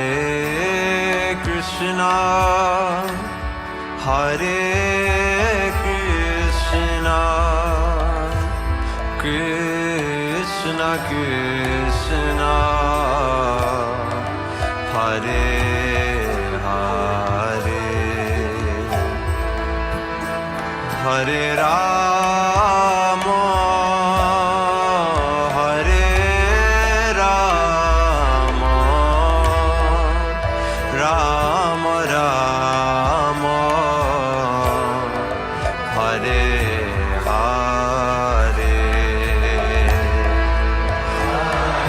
Hare Krishna, Hare Krishna, Krishna Krishna, Hare Hare, Hare Rama, Hare Rama, Rama Rama, Hare Hare,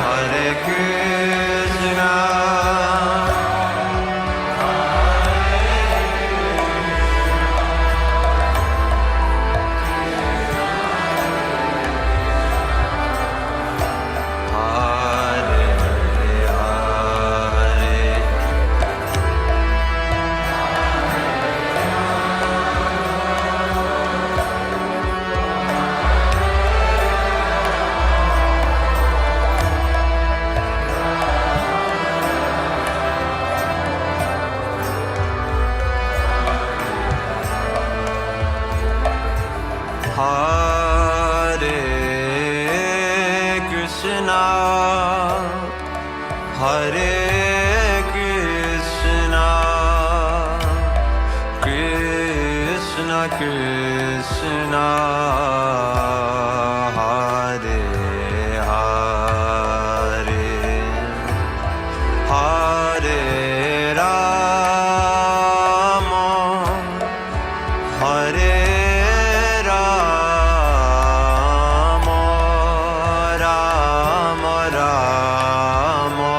Hare Krishna, Hare Krishna, Hare Krishna, Krishna Krishna, Hare Hare, Hare Rama, Hare Rama, Rama Rama,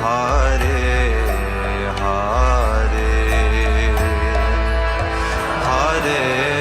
Hare Hare, Hare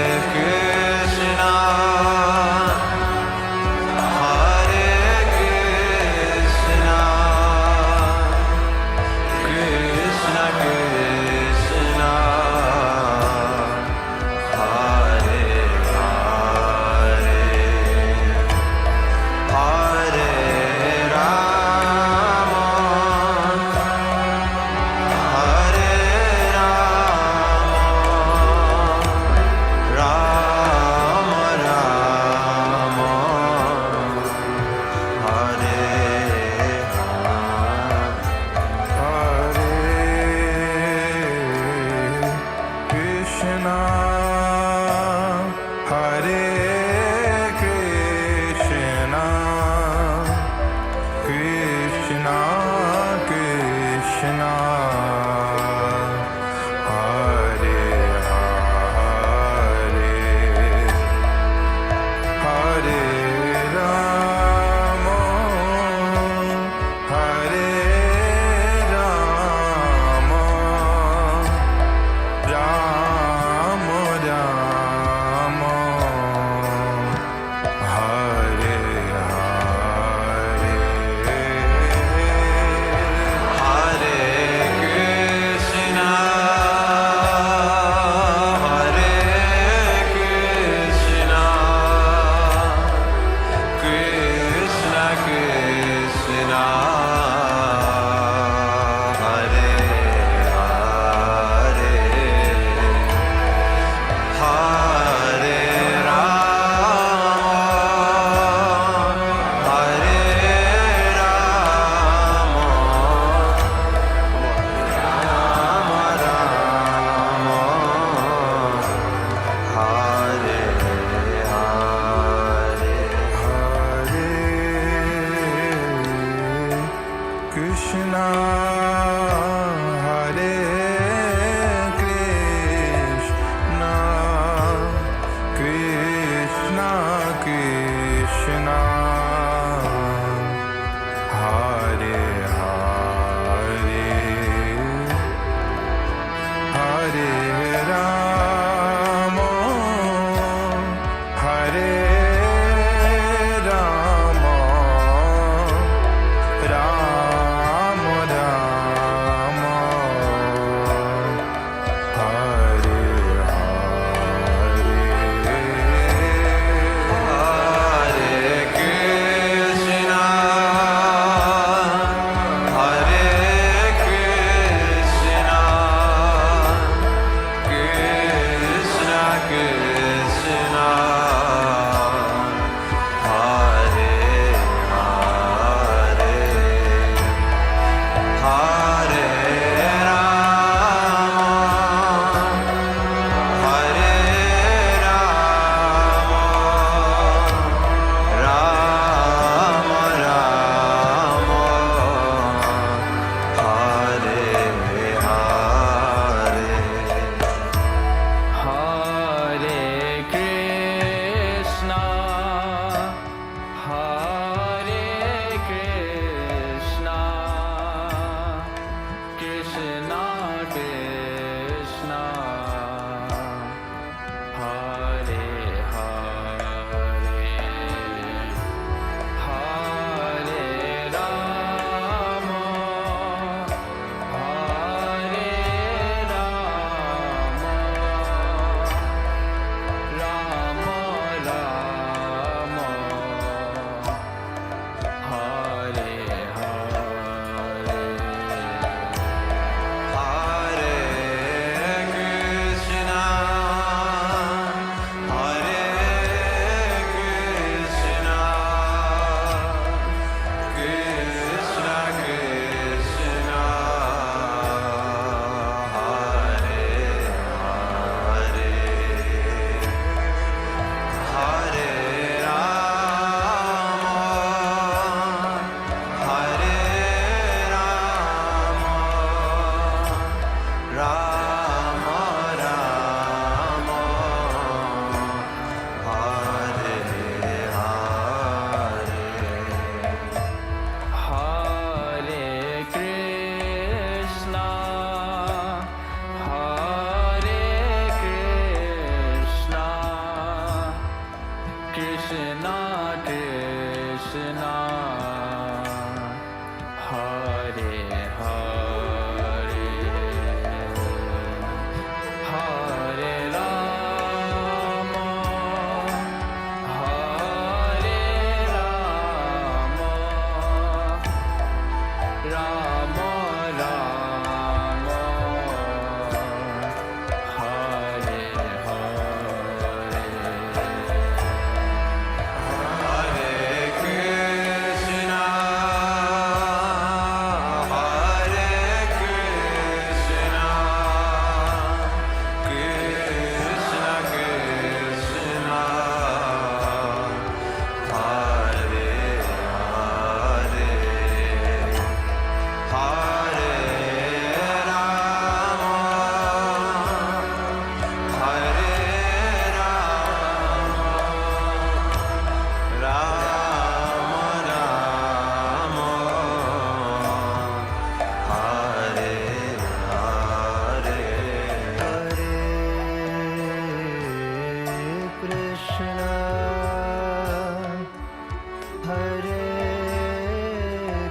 Hare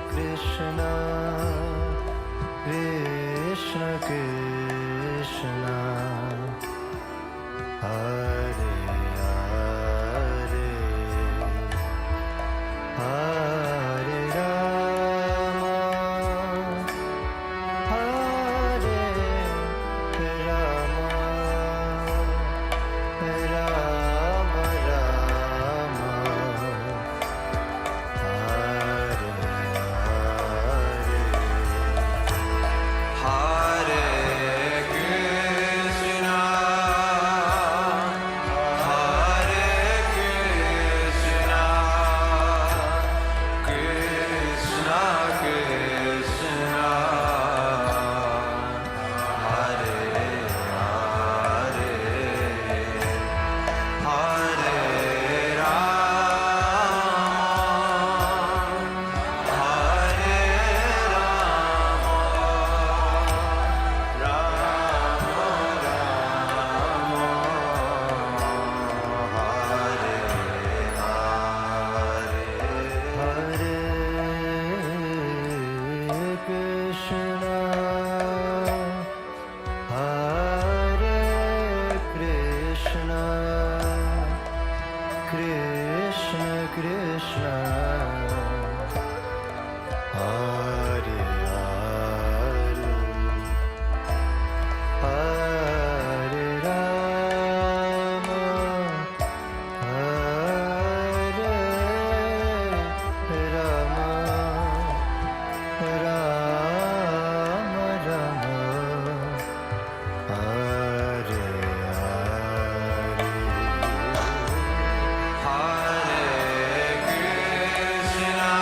Krishna, Krishna Krishna, Hare Hare, Hare Rama, Hare Rama, Rama Rama, Hare Hare, Hare Krishna, Hare Krishna, Krishna Krishna, Hare Hare, Hare Rama, Hare Rama, Rama Rama, Hare Hare, Hare Krishna, Hare Krishna, Krishna Krishna, Hare Hare, Hare Rama, Hare Rama, Rama Rama, Hare Hare, Hare Krishna,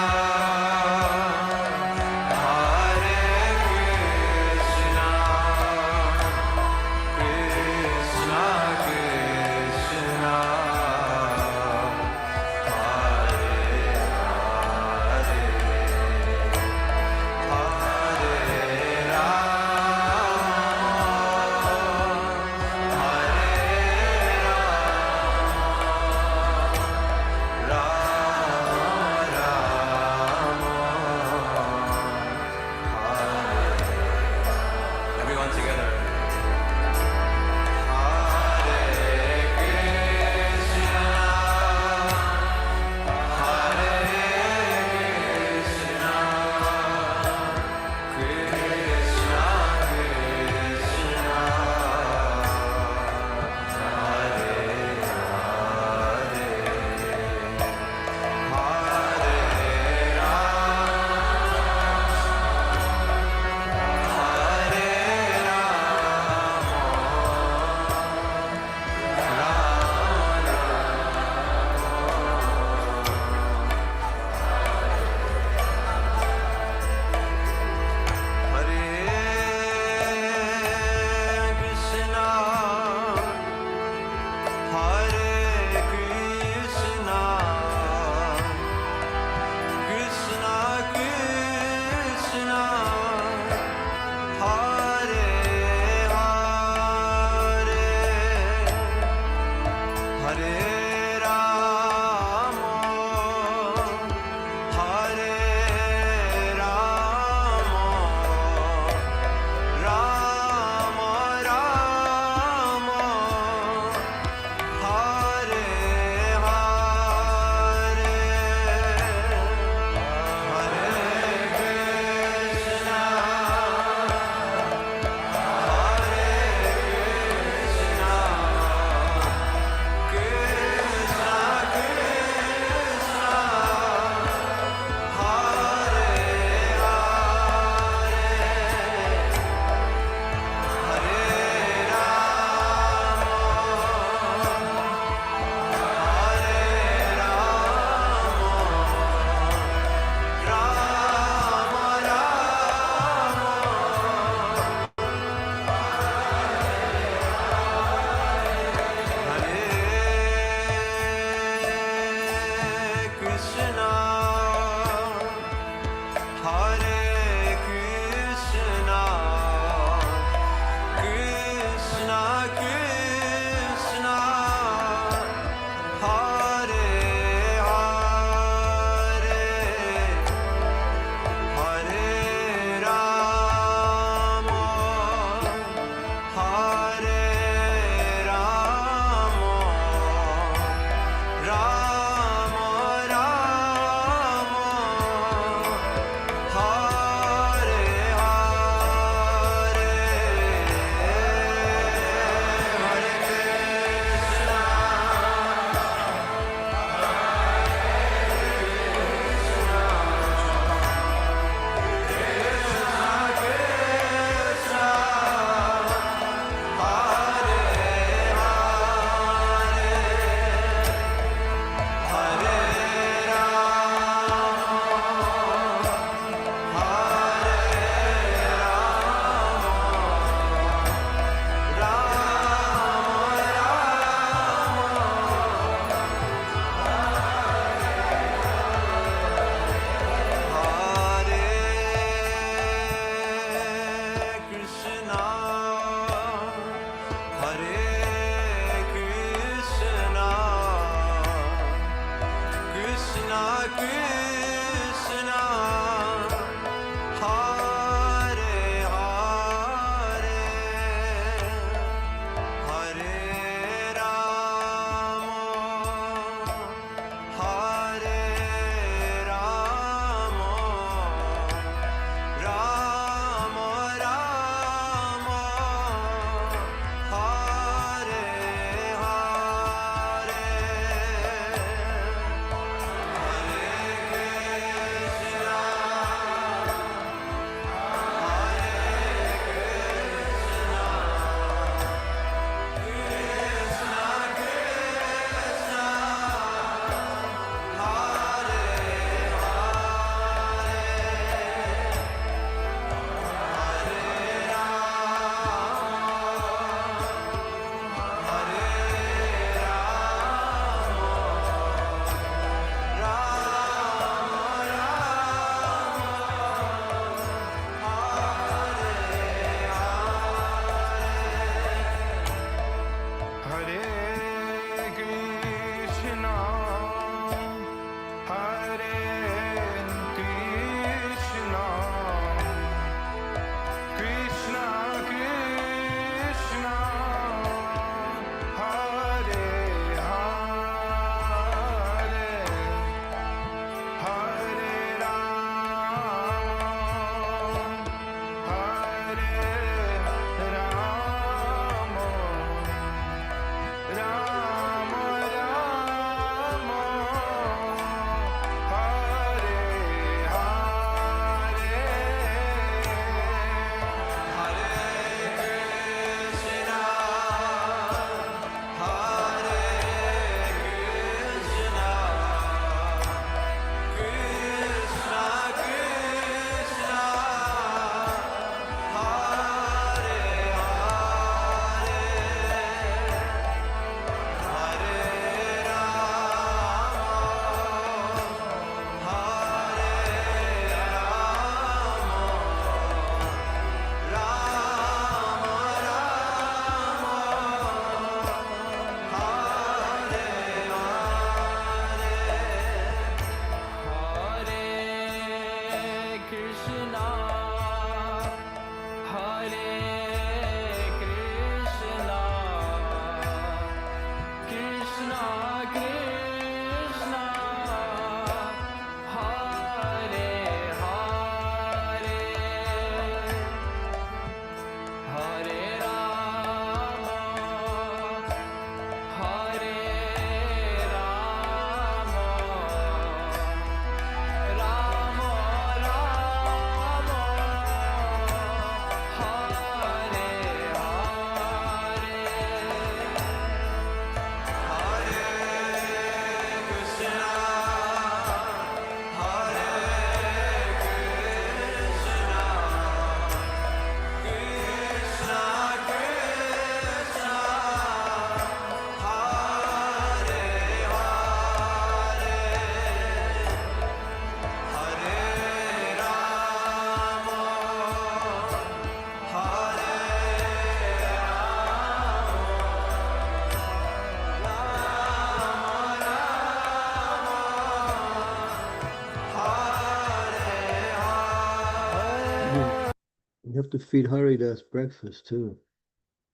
You have to feed Haridas breakfast too.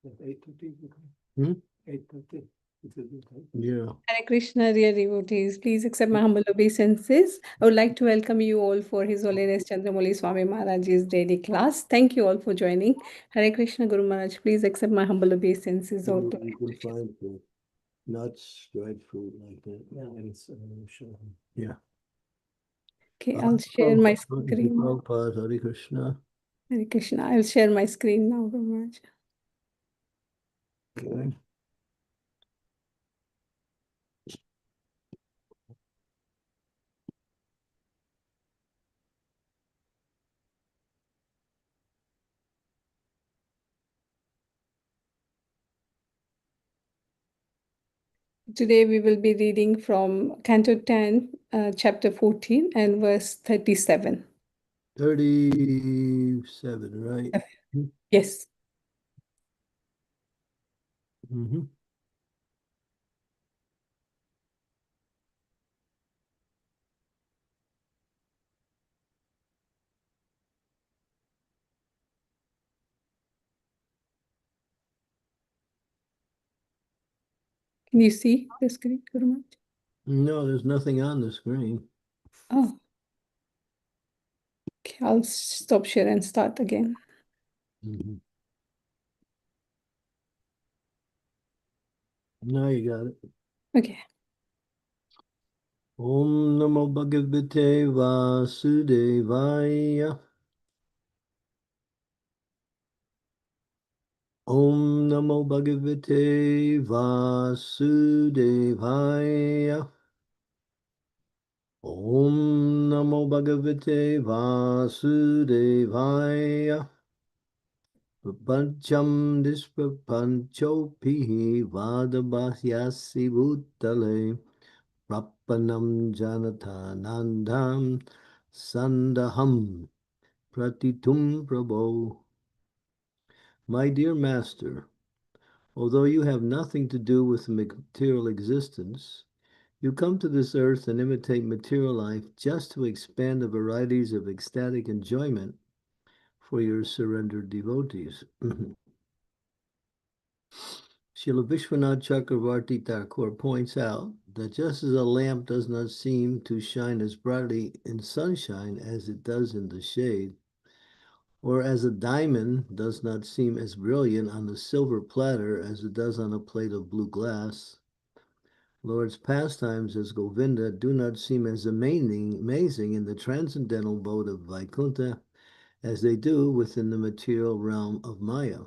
At 8:30. Hmm? 8:30. Yeah. Hare Krishna, dear devotees. Please accept my humble obeisances. I would like to welcome you all for His Holiness Candramauli Swami Maharaj's daily class. Thank you all for joining. Hare Krishna, Guru Maharaj. Please accept my humble obeisances. All to You can find the nuts, dried fruit like that. Yeah, and it's sure. Yeah. Okay, I'll share my Prabhupada, screen. Prabhupada, Hare Krishna. Hare Krishna. I'll share my screen now, Guru Maharaj. Okay. Today we will be reading from Canto 10, chapter 14 and verse 37. 37, right? Yes. Mm-hmm. You see the screen, Guru Maharaj? No, there's nothing on the screen. Oh. Okay, I'll stop share and start again. Mhm. Now you got it. Okay. Om Namo Bhagavate Vasudevaya. Om Namo Bhagavate Vasudevaya. Om Namo Bhagavate Vasudevaya. Prapancham Disprapanchopi Vadabhasyasi Bhutale Prapanam Janatanandam Sandaham Pratitum Prabho. My dear Master, although you have nothing to do with material existence, you come to this earth and imitate material life just to expand the varieties of ecstatic enjoyment for your surrendered devotees. Srila Vishwanath Chakravarti Thakur points out that just as a lamp does not seem to shine as brightly in sunshine as it does in the shade, or as a diamond does not seem as brilliant on a silver platter as it does on a plate of blue glass, Lord's pastimes as Govinda do not seem as amazing in the transcendental abode of Vaikuntha as they do within the material realm of Maya.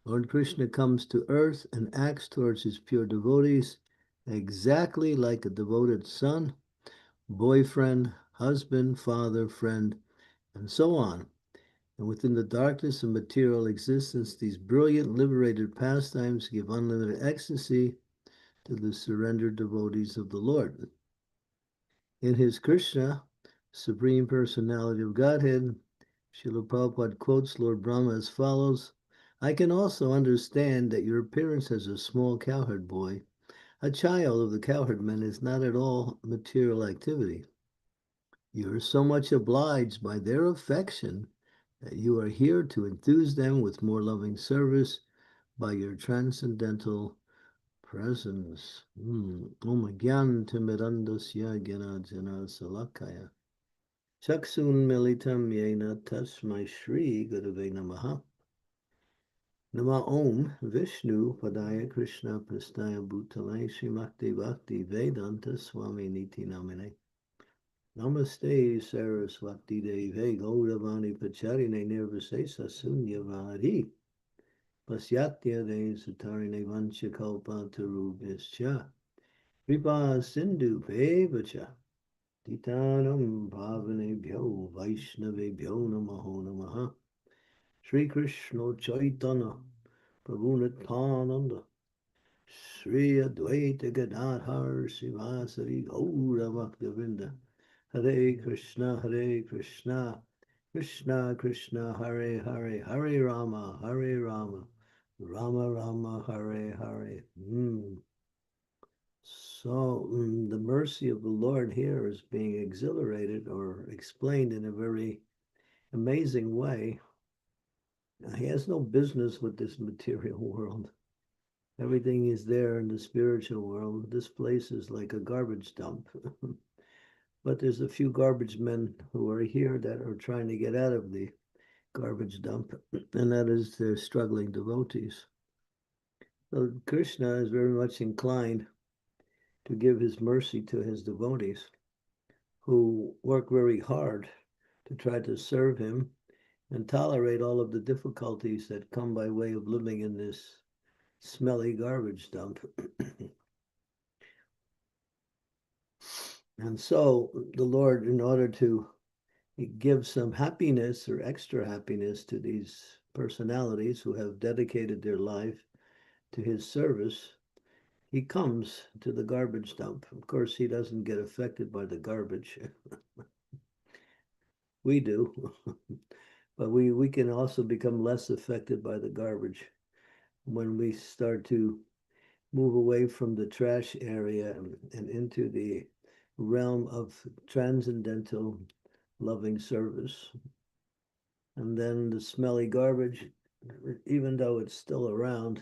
Lord Krishna comes to earth and acts towards his pure devotees exactly like a devoted son, boyfriend, husband, father, friend, and so on. And within the darkness of material existence, these brilliant, liberated pastimes give unlimited ecstasy to the surrendered devotees of the Lord. In his Krishna, Supreme Personality of Godhead, Srila Prabhupada quotes Lord Brahma as follows: I can also understand that your appearance as a small cowherd boy, a child of the cowherd men, is not at all material activity. You are so much obliged by their affection that you are here to enthuse them with more loving service by your transcendental presence. Om Gyantimirandasya Gyanajana Salakaya Chaksun Militam Yena Tasmai Shri Gurave Namaha. Nama Om Vishnu Padaya Krishna Prastaya Bhutale Srimati Bhakti Vedanta Swami Niti Namine. Namaste Saraswati Deve Gauravani Pacharine Nirvasesa Sunyavadi Pasyatya De Satarine Vanchakalpa Tarubhischa Kripa Sindhu Pevacha Titanam Bhavanebhyo Vaishnavebhyo Namaho Namaha Sri Krishna Chaitanya Prabhu Nityananda Sri Advaita Gadadhar Sivasari Gaura Bhaktavinda Hare Krishna Krishna Krishna Hare Hare Hare Rama Rama Rama Hare Hare. So the mercy of the Lord here is being exhilarated or explained in a very amazing way. He has no business with this material world. Everything is there in the spiritual world. This place is like a garbage dump. But there's a few garbage men who are here that are trying to get out of the garbage dump, and that is the struggling devotees. So Krishna is very much inclined to give his mercy to his devotees who work very hard to try to serve him and tolerate all of the difficulties that come by way of living in this smelly garbage dump. And so the Lord, in order to give some happiness or extra happiness to these personalities who have dedicated their life to his service, he comes to the garbage dump. Of course, he doesn't get affected by the garbage. We do. But we can also become less affected by the garbage when we start to move away from the trash area and into the realm of transcendental loving service. And then the smelly garbage, even though it's still around,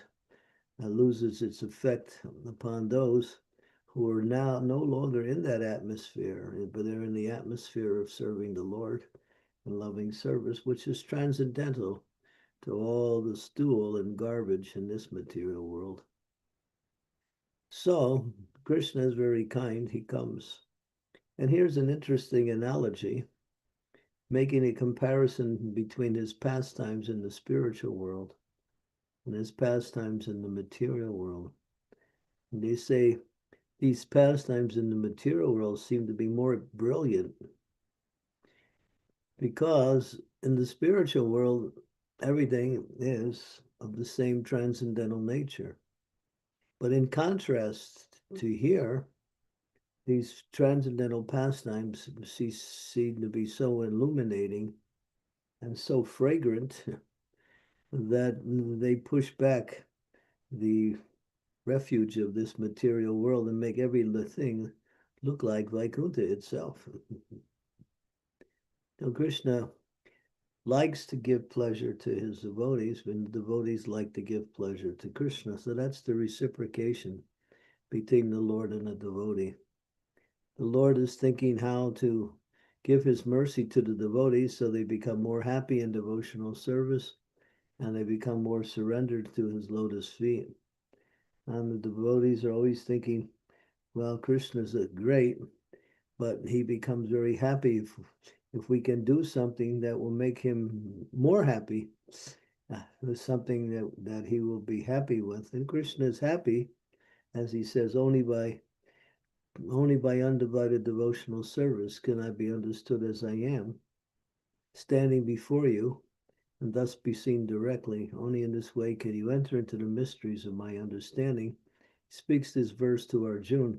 loses its effect upon those who are now no longer in that atmosphere, but they're in the atmosphere of serving the Lord and loving service, which is transcendental to all the stool and garbage in this material world. So Krishna is very kind. He comes. And here's an interesting analogy, making a comparison between his pastimes in the spiritual world and his pastimes in the material world. And they say these pastimes in the material world seem to be more brilliant because in the spiritual world, everything is of the same transcendental nature. But in contrast to here, these transcendental pastimes seem to be so illuminating and so fragrant that they push back the refuge of this material world and make every thing look like Vaikuntha itself. Now, Krishna likes to give pleasure to his devotees, and devotees like to give pleasure to Krishna. So that's the reciprocation between the Lord and the devotee. The Lord is thinking how to give his mercy to the devotees so they become more happy in devotional service and they become more surrendered to his lotus feet. And the devotees are always thinking, well, Krishna's great, but he becomes very happy if we can do something that will make him more happy, something that he will be happy with. And Krishna is happy, as he says, only by undivided devotional service can I be understood as I am, standing before you, and thus be seen directly. Only in this way can you enter into the mysteries of my understanding. He speaks this verse to Arjuna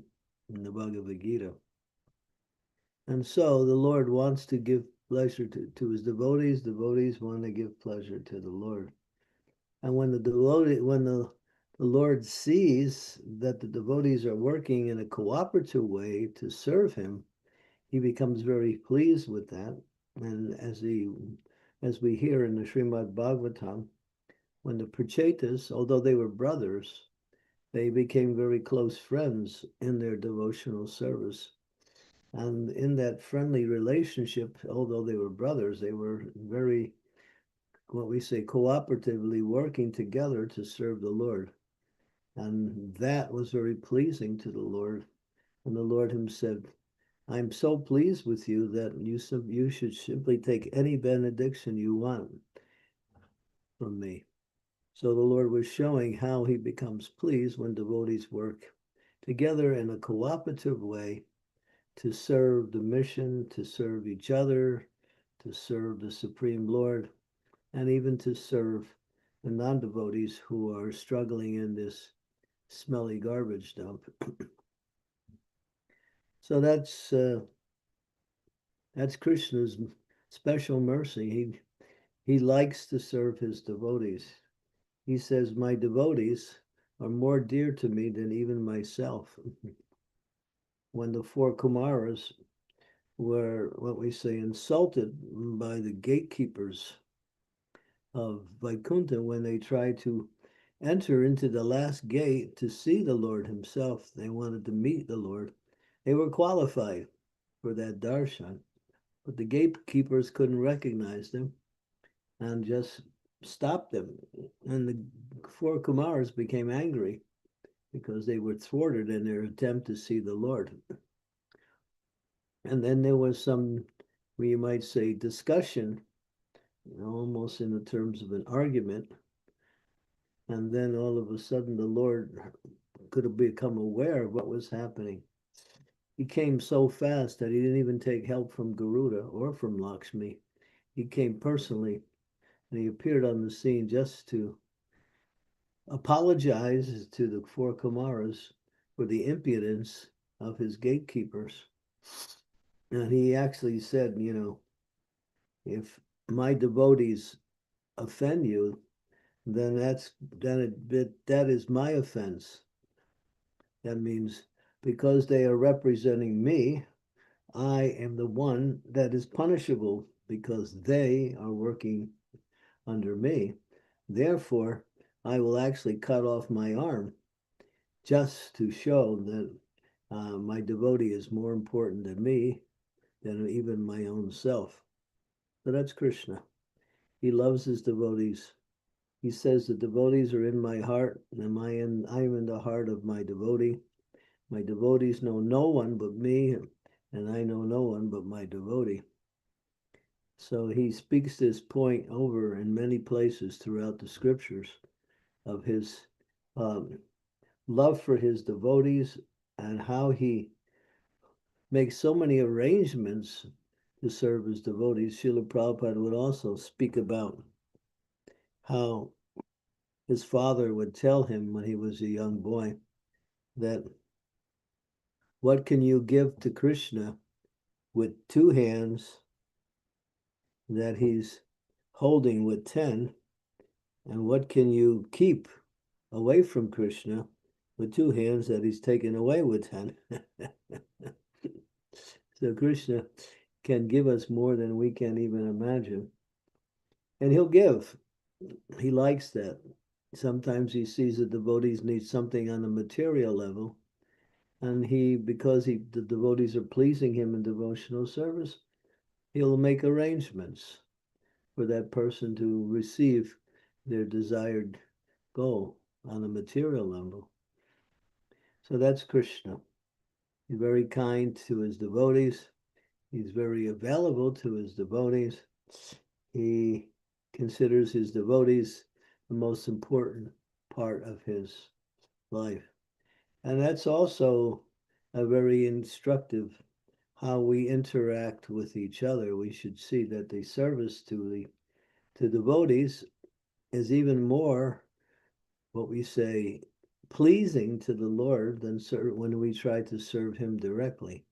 in the Bhagavad Gita. And so the Lord wants to give pleasure to his devotees. Devotees want to give pleasure to the Lord. And when the Lord sees that the devotees are working in a cooperative way to serve him, he becomes very pleased with that. And as we hear in the Srimad Bhagavatam, when the Prachetas, although they were brothers, they became very close friends in their devotional service. And in that friendly relationship, although they were brothers, they were very, what we say, cooperatively working together to serve the Lord. And that was very pleasing to the Lord. And the Lord himself said, I'm so pleased with you that you should simply take any benediction you want from me. So the Lord was showing how he becomes pleased when devotees work together in a cooperative way to serve the mission, to serve each other, to serve the Supreme Lord, and even to serve the non-devotees who are struggling in this smelly garbage dump. So that's Krishna's special mercy. He likes to serve his devotees. He says, my devotees are more dear to me than even myself. When the four Kumaras were, what we say, insulted by the gatekeepers of Vaikuntha when they tried to enter into the last gate to see the Lord himself, they wanted to meet the Lord. They were qualified for that darshan, but the gatekeepers couldn't recognize them and just stopped them. And the four Kumaras became angry because they were thwarted in their attempt to see the Lord. And then there was some, you might say, discussion, almost in the terms of an argument. And then all of a sudden the Lord could have become aware of what was happening. He came so fast that he didn't even take help from Garuda or from Lakshmi. He came personally, and he appeared on the scene just to apologize to the four Kumaras for the impudence of his gatekeepers. And he actually said, if my devotees offend you, then that is my offense. That means because they are representing me, I am the one that is punishable because they are working under me. Therefore, I will actually cut off my arm just to show that my devotee is more important than me, than even my own self. So that's Krishna. He loves his devotees. He says the devotees are in my heart, and I am in the heart of my devotee. My devotees know no one but me, and I know no one but my devotee. So he speaks this point over in many places throughout the scriptures of his love for his devotees and how he makes so many arrangements to serve his devotees. Srila Prabhupada would also speak about how his father would tell him when he was a young boy that what can you give to Krishna with 2 hands that he's holding with 10, and what can you keep away from Krishna with 2 hands that he's taken away with 10? So Krishna can give us more than we can even imagine. And he'll give. He likes that. Sometimes he sees the devotees need something on a material level, and because the devotees are pleasing him in devotional service, he'll make arrangements for that person to receive their desired goal on a material level. So that's Krishna. He's very kind to his devotees. He's very available to his devotees. He considers his devotees the most important part of his life. And that's also a very instructive how we interact with each other. We should see that the service to devotees is even more, what we say, pleasing to the Lord than when we try to serve him directly.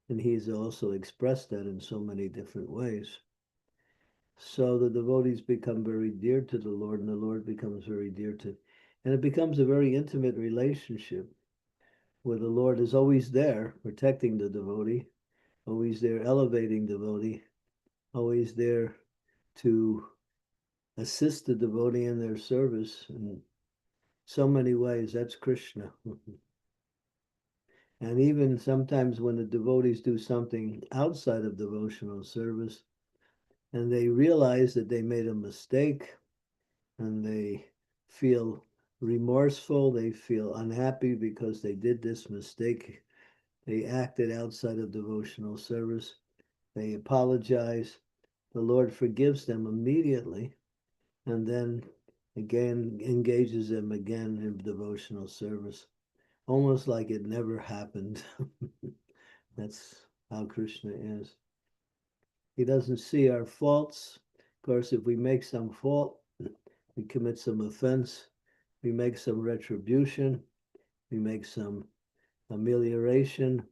And he's also expressed that in so many different ways. So the devotees become very dear to the Lord, and the Lord becomes very dear to, and it becomes a very intimate relationship where the Lord is always there protecting the devotee, always there elevating the devotee, always there to assist the devotee in their service in so many ways. That's Krishna. And even sometimes when the devotees do something outside of devotional service and they realize that they made a mistake and they feel remorseful, they feel unhappy because they did this mistake, they acted outside of devotional service, they apologize, the Lord forgives them immediately and then again engages them again in devotional service, almost like it never happened. That's how Krishna is. He doesn't see our faults. Of course, if we make some fault, we commit some offense, we make some retribution, we make some amelioration,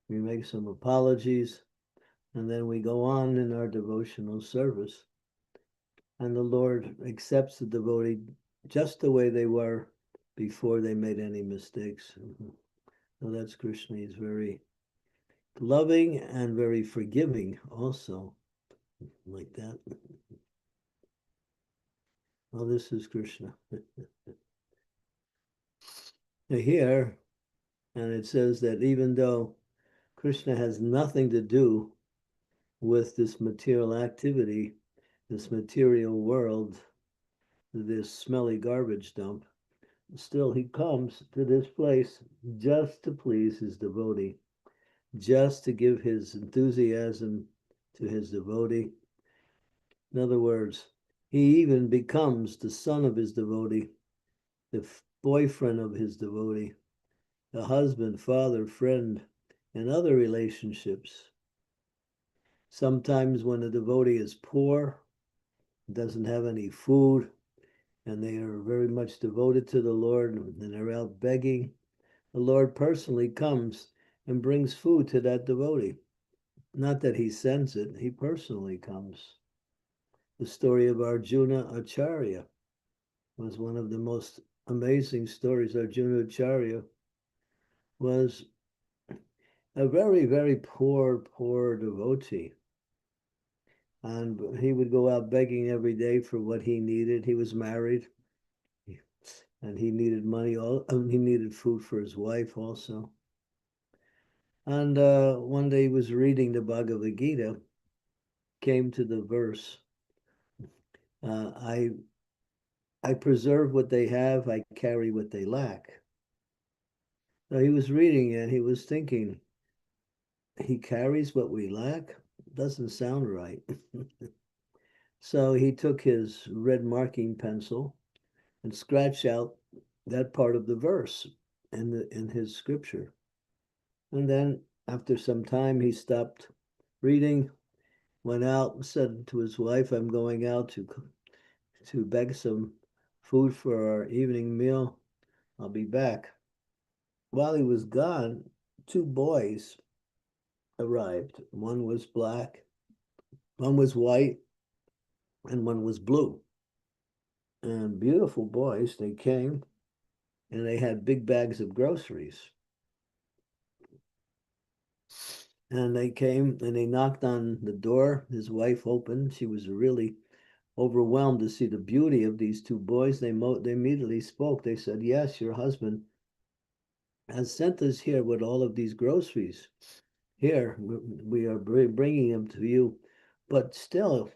we make some apologies, and then we go on in our devotional service. And the Lord accepts the devotee just the way they were before they made any mistakes. So that's Krishna. He's very loving and very forgiving also, like that. Well, this is Krishna. Here, and it says that even though Krishna has nothing to do with this material activity, this material world, this smelly garbage dump, still he comes to this place just to please his devotee, just to give his enthusiasm to his devotee. In other words, he even becomes the son of his devotee, the boyfriend of his devotee, the husband, father, friend, and other relationships. Sometimes when a devotee is poor, doesn't have any food, and they are very much devoted to the Lord, and they're out begging, the Lord personally comes and brings food to that devotee. Not that he sends it, he personally comes. The story of Arjuna Acharya was one of the most amazing stories. Arjuna Acharya was a very, very poor devotee. and he would go out begging every day for what he needed. He was married, and he needed money. He needed food for his wife also. And one day he was reading the Bhagavad Gita, came to the verse, I preserve what they have, I carry what they lack. So he was reading it, he was thinking, he carries what we lack? Doesn't sound right. So he took his red marking pencil and scratched out that part of the verse in his scripture. And then after some time, he stopped reading, went out and said to his wife, I'm going out to beg some food for our evening meal. I'll be back. While he was gone, two boys arrived. One was black, one was white, and one was blue. And beautiful boys, they came and they had big bags of groceries. And they came and they knocked on the door. His wife opened. She was really overwhelmed to see the beauty of these two boys. They immediately spoke. They said, yes, your husband has sent us here with all of these groceries. Here, we are bringing them to you. But still,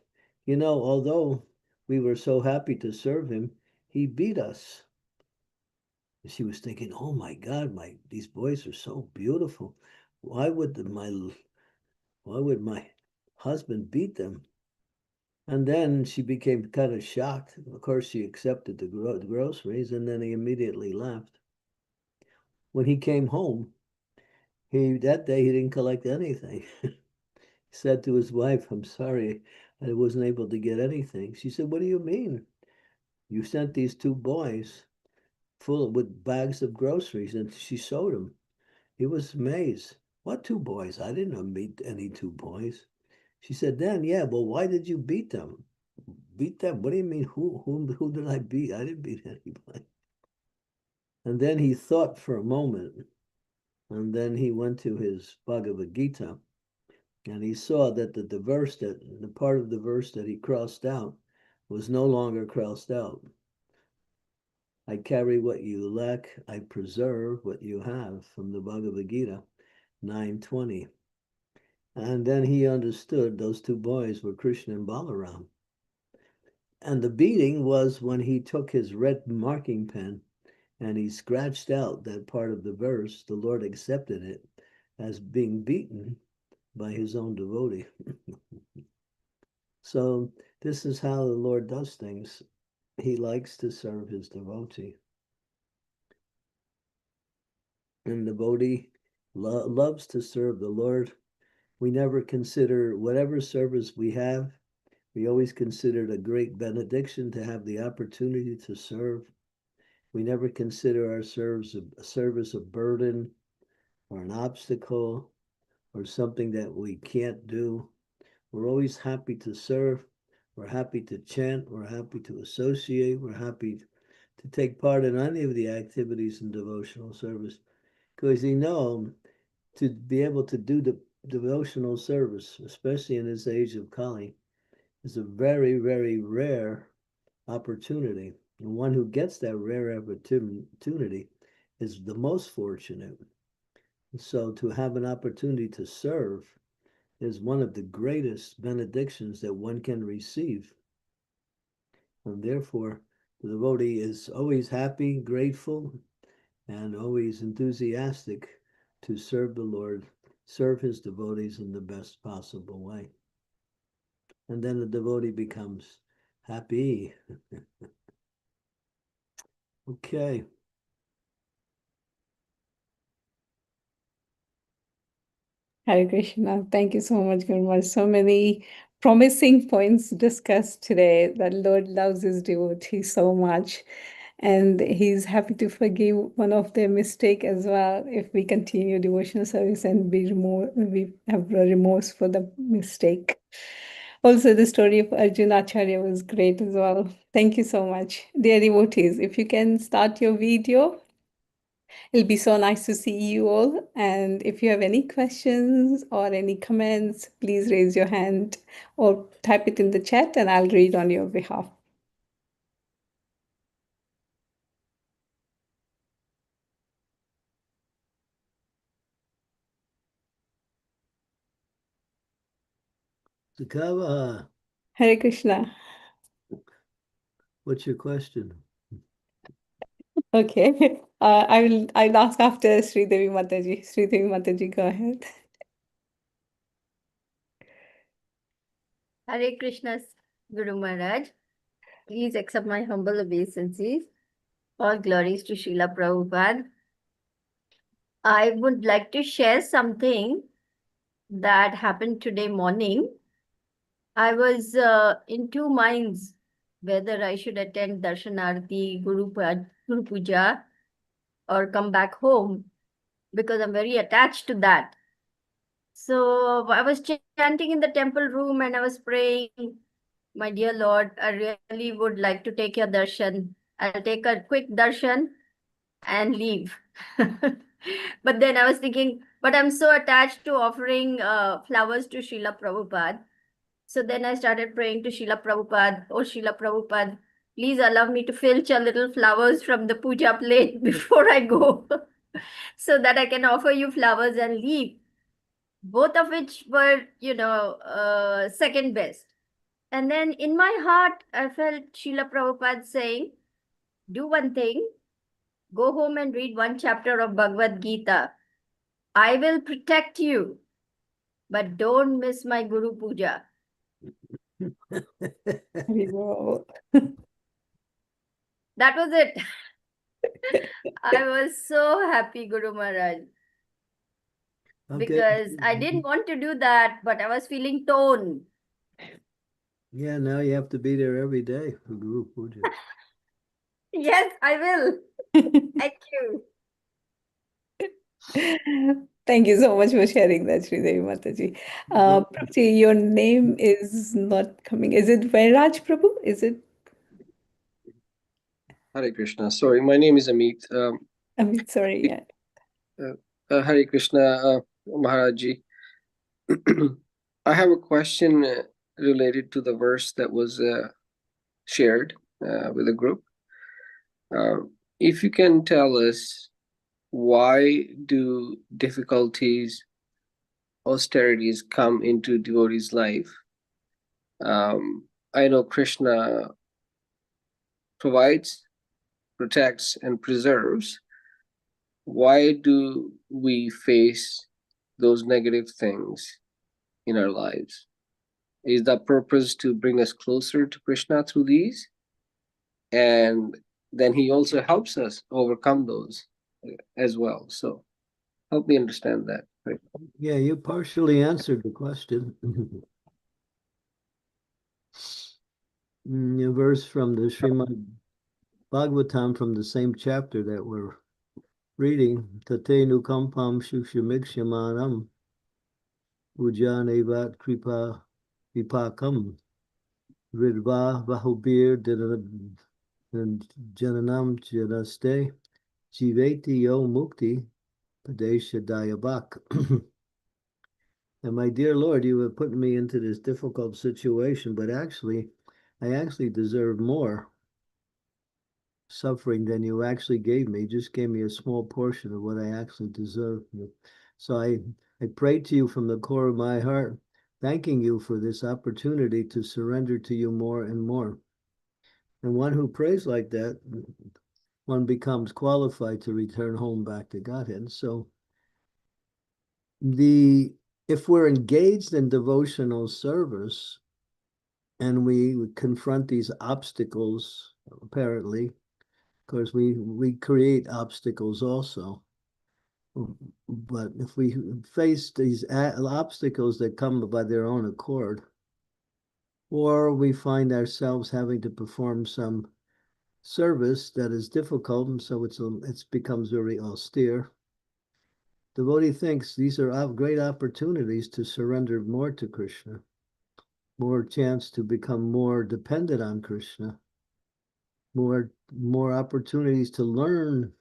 although we were so happy to serve him, he beat us. She was thinking, oh my God, these boys are so beautiful. Why would my husband beat them? And then she became kind of shocked. Of course, she accepted the groceries, and then he immediately left. When he came home, that day he didn't collect anything. He said to his wife, I'm sorry, I wasn't able to get anything. She said, what do you mean? You sent these two boys with bags of groceries, and she showed him. He was amazed. What two boys? I didn't meet any two boys. She said, then, yeah, well, why did you beat them? Beat them? What do you mean? Who did I beat? I didn't beat anybody. And then he thought for a moment, and then he went to his Bhagavad Gita, and he saw that the part of the verse that he crossed out was no longer crossed out. I carry what you lack, I preserve what you have, from the Bhagavad Gita 9:20. And then he understood those two boys were Krishna and Balaram. And the beating was when he took his red marking pen and he scratched out that part of the verse. The Lord accepted it as being beaten by his own devotee. So this is how the Lord does things. He likes to serve his devotee. And the devotee loves to serve the Lord. We never consider whatever service we have, we always consider it a great benediction to have the opportunity to serve. We never consider our service a burden or an obstacle or something that we can't do. We're always happy to serve. We're happy to chant. We're happy to associate. We're happy to take part in any of the activities in devotional service, because we know to be able to do the devotional service, especially in this age of Kali, is a very, very rare opportunity. And one who gets that rare opportunity is the most fortunate. And so to have an opportunity to serve is one of the greatest benedictions that one can receive. And therefore, the devotee is always happy, grateful, and always enthusiastic to serve the Lord, serve his devotees in the best possible way. And then the devotee becomes happy. Okay. Hare Krishna. Thank you so much, Guru Maharaj. So many promising points discussed today. That Lord loves his devotees so much. And he's happy to forgive one of their mistake as well if we continue devotional service and we have remorse for the mistake. Also, the story of Arjun Acharya was great as well. Thank you so much. Dear devotees, if you can start your video. It'll be so nice to see you all. And if you have any questions or any comments, please raise your hand or type it in the chat and I'll read on your behalf. Sakava, Hare Krishna. what's your question? Okay. I'll ask after Sri Devi Mataji. Sri Devi Mataji, go ahead. Hare Krishna, Guru Maharaj. Please accept my humble obeisances. All glories to Srila Prabhupada. I would like to share something that happened today morning. I was in two minds whether I should attend Darshanarati, Guru Puja, or come back home because I'm very attached to that. So I was chanting in the temple room and I was praying, my dear Lord, I really would like to take your darshan. I'll take a quick darshan and leave. But then I was thinking, but I'm so attached to offering flowers to Srila Prabhupada. So then I started praying to Srila Prabhupada, oh Srila Prabhupada, please allow me to filch a little flowers from the puja plate before I go so that I can offer you flowers and leave. Both of which were, second best. And then in my heart, I felt Srila Prabhupada saying, do one thing, go home and read one chapter of Bhagavad Gita. I will protect you, but don't miss my Guru Puja. Very well. That was it. I was so happy, Guru Maharaj, Okay. because I didn't want to do that, but I was feeling torn. Yeah, now you have to be there every day for Guru Puja. Yes, I will. Thank you. Thank you so much for sharing that, Sri Devi Mataji. Prabhuji, your name is not coming. Is it Vairaj Prabhu? Is it? Hare Krishna. Sorry, my name is Amit. I'm sorry, yeah. Hare Krishna, Maharaji. I have a question related to the verse that was shared with the group. If you can tell us, why do difficulties, austerities come into devotees' life? I know Krishna provides, protects, and preserves. Why do we face those negative things in our lives? Is the purpose to bring us closer to Krishna through these? And then he also helps us overcome those as well. So help me understand that. Right? Yeah, you partially answered the question. A verse from the Srimad Bhagavatam from the same chapter that we're reading, Tate nukampam shukshamikshamanam ujanevat kripa vipakam ridva vahubir jananam janaste jiveti yo mukti padesha dayabak. And my dear Lord, you have put me into this difficult situation, but actually, I actually deserve more suffering than you actually gave me. You just gave me a small portion of what I actually deserve. So I pray to you from the core of my heart, thanking you for this opportunity to surrender to you more and more. And one who prays like that, one becomes qualified to return home back to Godhead. So if we're engaged in devotional service and we confront these obstacles, apparently, of course, we create obstacles also. But if we face these obstacles that come by their own accord, or we find ourselves having to perform some service that is difficult, and so it becomes very austere, devotee thinks these are great opportunities to surrender more to Krishna, more chance to become more dependent on Krishna, more opportunities to learn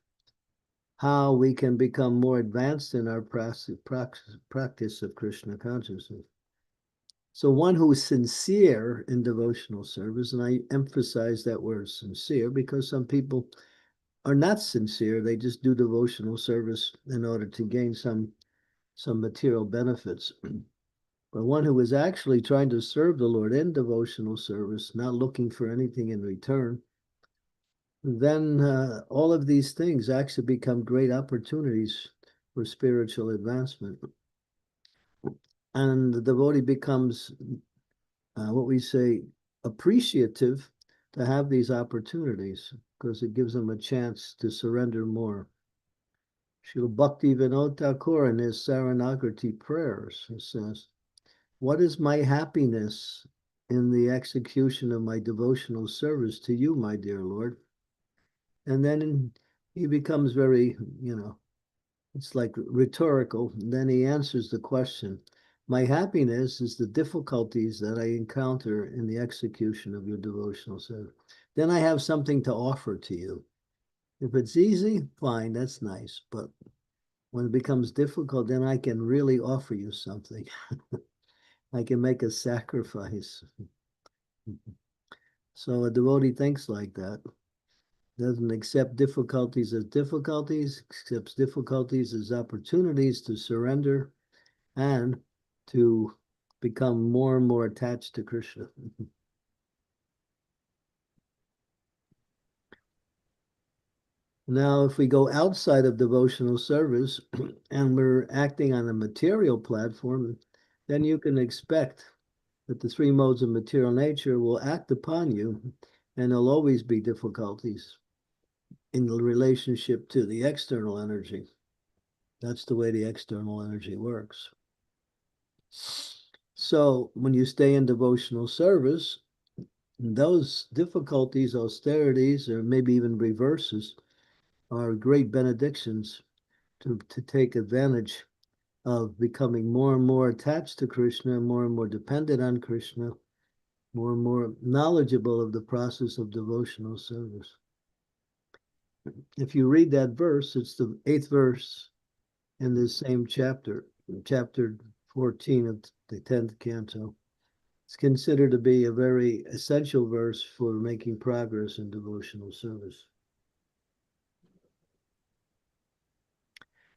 how we can become more advanced in our practice of Krishna consciousness. So one who is sincere in devotional service, and I emphasize that word sincere because some people are not sincere. They just do devotional service in order to gain some material benefits. But one who is actually trying to serve the Lord in devotional service, not looking for anything in return, then all of these things actually become great opportunities for spiritual advancement. And the devotee becomes, what we say, appreciative to have these opportunities because it gives them a chance to surrender more. Srila Bhakti Vinod Thakur in his Saranagati prayers says, "What is my happiness in the execution of my devotional service to you, my dear Lord?" And then he becomes very, it's like rhetorical. And then he answers the question, my happiness is the difficulties that I encounter in the execution of your devotional service. Then I have something to offer to you. If it's easy, fine, that's nice. But when it becomes difficult, then I can really offer you something. I can make a sacrifice. So a devotee thinks like that. Doesn't accept difficulties as difficulties, accepts difficulties as opportunities to surrender and to become more and more attached to Krishna. Now, if we go outside of devotional service and we're acting on a material platform, then you can expect that the three modes of material nature will act upon you, and there'll always be difficulties in the relationship to the external energy. That's the way the external energy works. So when you stay in devotional service, those difficulties, austerities, or maybe even reverses are great benedictions to take advantage of becoming more and more attached to Krishna, more and more dependent on Krishna, more and more knowledgeable of the process of devotional service. If you read that verse, it's the 8th verse in this same chapter, chapter 14 of the 10th canto. It's considered to be a very essential verse for making progress in devotional service.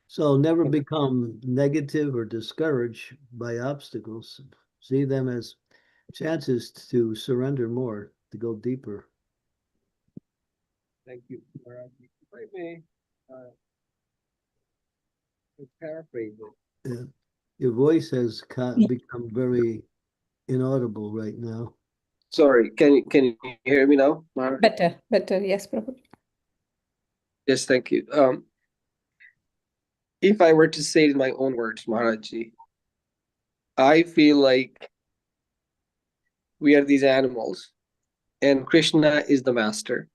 So never become negative or discouraged by obstacles. See them as chances to surrender more, to go deeper. Thank you. If I may paraphrase it. Your voice has become very inaudible right now. Sorry, can you hear me now, Mara? Better, yes, Prabhu. Yes, thank you. If I were to say it in my own words, Maharaji, I feel like we are these animals and Krishna is the master.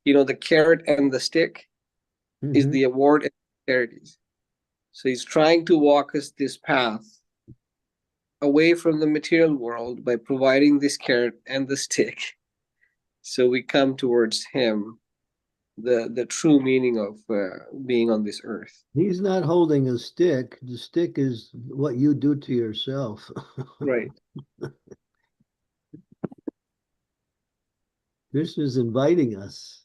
The carrot and the stick is the award and charities. So he's trying to walk us this path away from the material world by providing this carrot and the stick. So we come towards him, the true meaning of being on this earth. He's not holding a stick. The stick is what you do to yourself. Right. Krishna is inviting us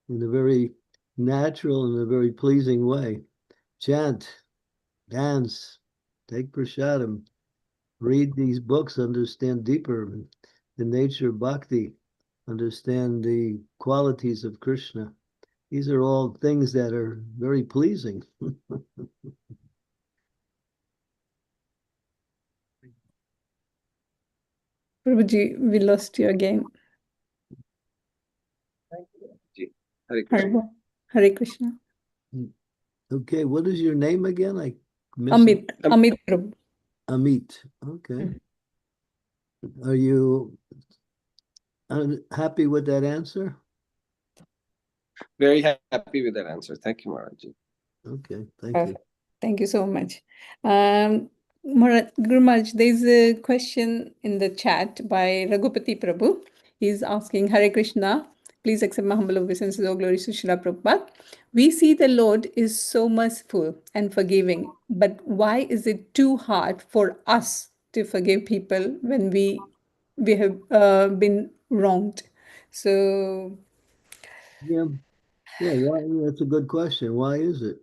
in a very natural and a very pleasing way. Chant, dance, take prasadam, read these books, understand deeper the nature of bhakti, understand the qualities of Krishna. These are all things that are very pleasing. Prabhuji, we lost you again. Thank you. Hare Krishna. Hare Krishna. Okay, what is your name again? I missed Amit Prabhu. Amit. Okay. Are you happy with that answer? Very happy with that answer. Thank you, Maharaji. Okay, thank you. Thank you so much. Guru Maharaj, there's a question in the chat by Raghupati Prabhu. He's asking, Hare Krishna, Please accept my humble obeisances. All glories to Srila Prabhupada. We see the Lord is so merciful and forgiving, but why is it too hard for us to forgive people when we have been wronged? So, Yeah, yeah, that's a good question. Why is it?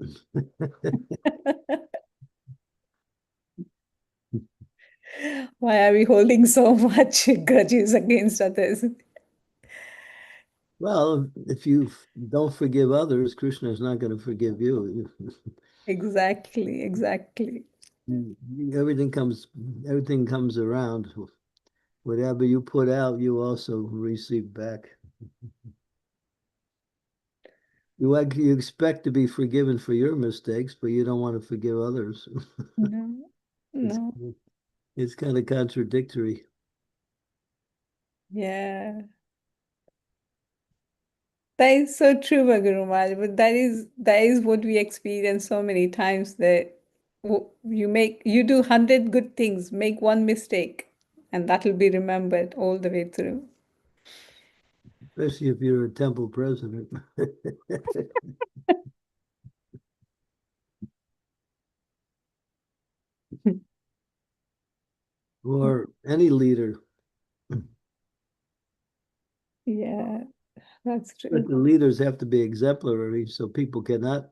why are we holding so much grudges against others? Well, if you don't forgive others, Krishna is not going to forgive you. Exactly, exactly. Everything comes around. Whatever you put out, you also receive back. You expect to be forgiven for your mistakes, but you don't want to forgive others. No, It's no, it's kind of contradictory. yeah. That is so true, Guru Maharaj, but that is what we experience so many times that you do 100 good things, make one mistake, and that will be remembered all the way through. Especially if you're a temple president. Or any leader. Yeah, that's But true. the leaders have to be exemplary so people cannot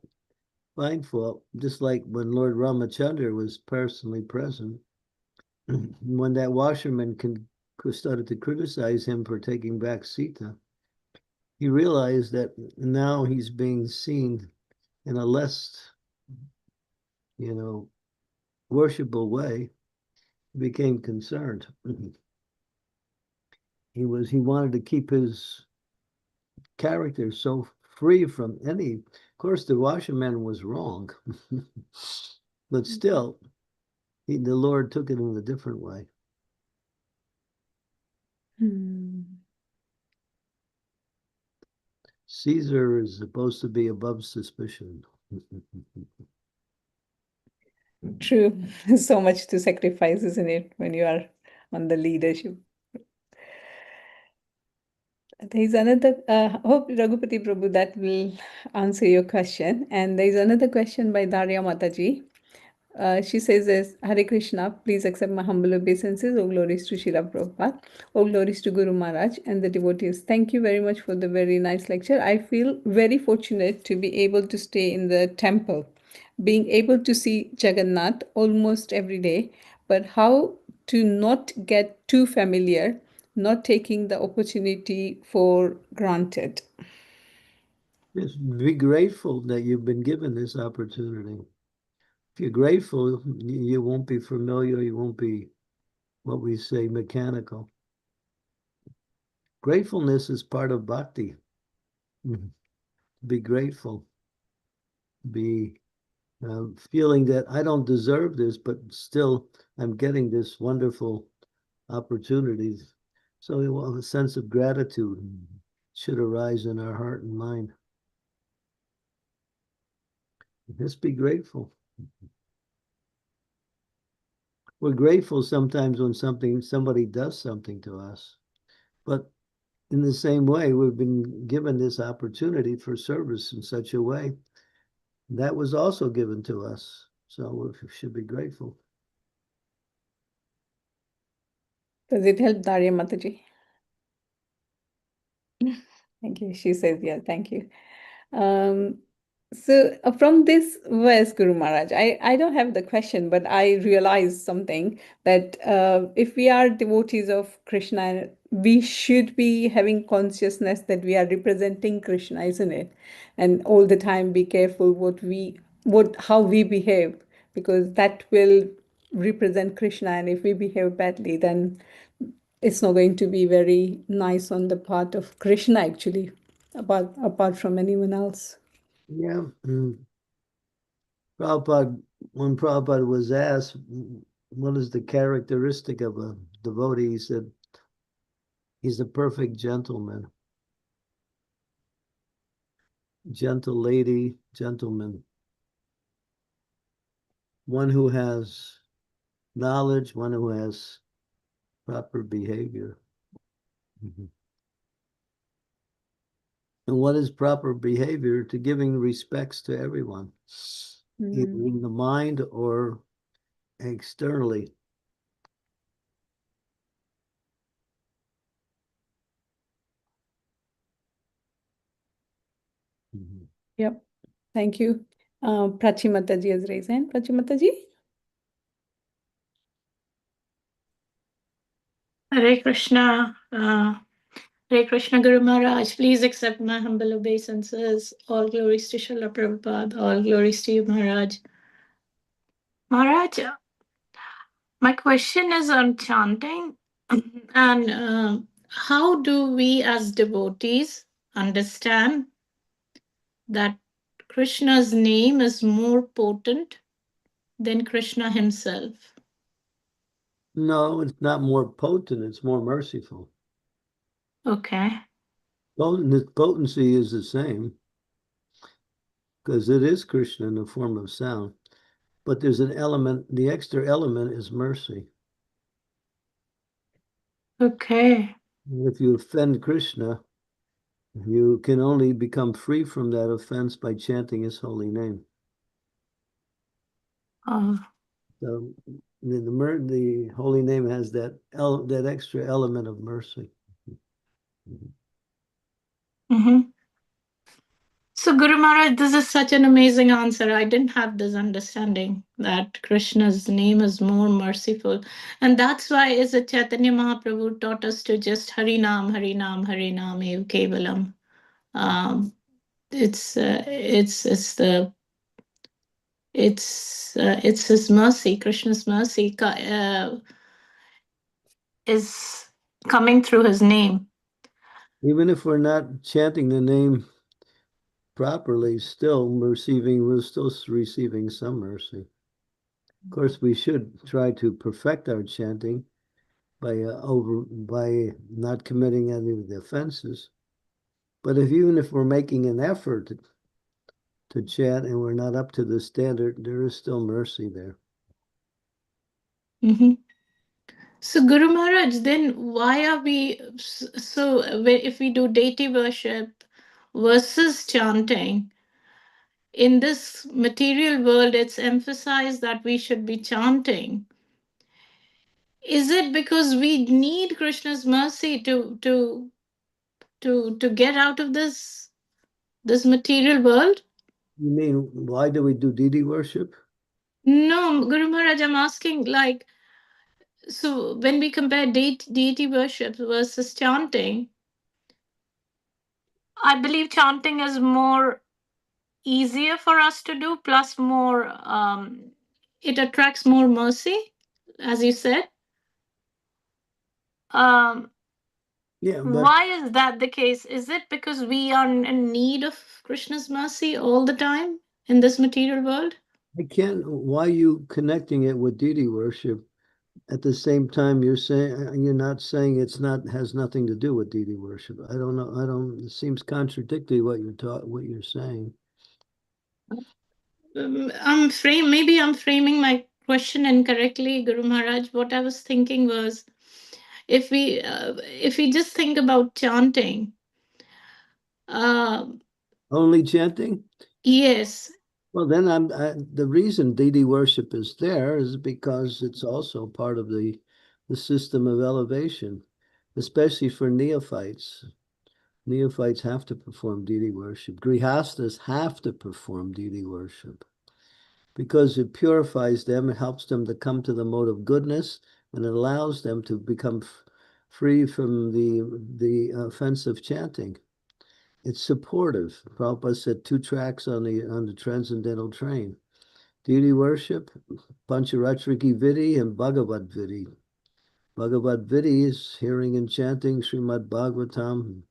find fault. Just like when Lord Ramachandra was personally present, when that washerman started to criticize him for taking back Sita, he realized that now he's being seen in a less, you know, worshipful way. He became concerned. He wanted to keep his character so free from any. Of course, the washerman was wrong, but still, the Lord took it in a different way. Hmm. Caesar is supposed to be above suspicion. True. So much to sacrifice, isn't it, when you are on the leadership? There is another, hope Raghupati Prabhu that will answer your question. And there is another question by Darya Mataji. She says this, Hare Krishna, please accept my humble obeisances. All glories to Srila Prabhupada. All glories to Guru Maharaj and the devotees. Thank you very much for the very nice lecture. I feel very fortunate to be able to stay in the temple, being able to see Jagannath almost every day, but how to not get too familiar, not taking the opportunity for granted. Just be grateful that you've been given this opportunity. If you're grateful, you won't be familiar, you won't be, what we say, mechanical. Gratefulness is part of bhakti. Be grateful. Be feeling that I don't deserve this, but still I'm getting this wonderful opportunity. So a sense of gratitude should arise in our heart and mind. Just be grateful. We're grateful sometimes when somebody does something to us, but in the same way, we've been given this opportunity for service in such a way that was also given to us. So we should be grateful. Does it help, Darya Mataji? Thank you. She says, yeah, thank you. Um, so from this verse, Guru Maharaj, I don't have the question, but I realized something that if we are devotees of Krishna, we should be having consciousness that we are representing Krishna, isn't it? And all the time be careful how we behave, because that will represent Krishna. And if we behave badly, then it's not going to be very nice on the part of Krishna, actually, apart from anyone else. Yeah. Prabhupada, when Prabhupada was asked, what is the characteristic of a devotee, he said, he's a perfect gentleman. Gentle lady, gentleman. One who has knowledge, one who has proper behavior. And what is proper behavior to giving respects to everyone, either Hmm. in the mind or externally. Mhm. Yep. Thank you. Prachimata ji has raised hand. Prachimata ji? Hare Krishna. Hare Krishna Guru Maharaj. Please accept my humble obeisances. All glories to Srila Prabhupada. All glories to you, Maharaj. Maharaj, my question is on chanting. And how do we as devotees understand that Krishna's name is more potent than Krishna himself? No, it's not more potent, it's more merciful. Okay. Potency is the same because it is Krishna in the form of sound. But there's an element, the extra element is mercy. Okay. If you offend Krishna, you can only become free from that offense by chanting his holy name. Uh, So the holy name has that extra element of mercy. mhm. So, Guru Maharaj, this is such an amazing answer. I didn't have this understanding that Krishna's name is more merciful. And that's why is it Chaitanya Mahaprabhu taught us to just Harinam, Harinam, Harinam, Ev Kevalam. Um, it's his mercy, Krishna's mercy is coming through his name. Even if we're not chanting the name properly, we're still receiving some mercy. Of course, we should try to perfect our chanting by not committing any of the offenses. But even if we're making an effort to chant and we're not up to the standard, there is still mercy there. Mhm. So, Guru Maharaj, then why are we so if we do deity worship versus chanting, in this material world, it's emphasized that we should be chanting. Is it because we need Krishna's mercy to get out of this material world? You mean, why do we do deity worship? No, Guru Maharaj, I'm asking like, so when we compare deity worship versus chanting, I believe chanting is more easier for us to do, plus more, it attracts more mercy, as you said. Um, Yeah, but why is that the case? Is it because we are in need of Krishna's mercy all the time in this material world? why are you connecting it with deity worship? At the same time, you're not saying has nothing to do with deity worship. I don't know. It seems contradictory what you're saying. Maybe I'm framing my question incorrectly, Guru Maharaj. What I was thinking was, if we just think about chanting, uh, Only chanting? yes. Well, then the reason deity worship is there is because it's also part of the system of elevation, especially for neophytes. Neophytes have to perform deity worship. Grihastas have to perform deity worship because it purifies them, it helps them to come to the mode of goodness, and it allows them to become free from the offensive chanting. It's supportive. Prabhupada said 2 tracks on the transcendental train. Deity worship, Pancharatriki Vidi and Bhagavad Vidi. Bhagavad Vidi is hearing and chanting Srimad Bhagavatam,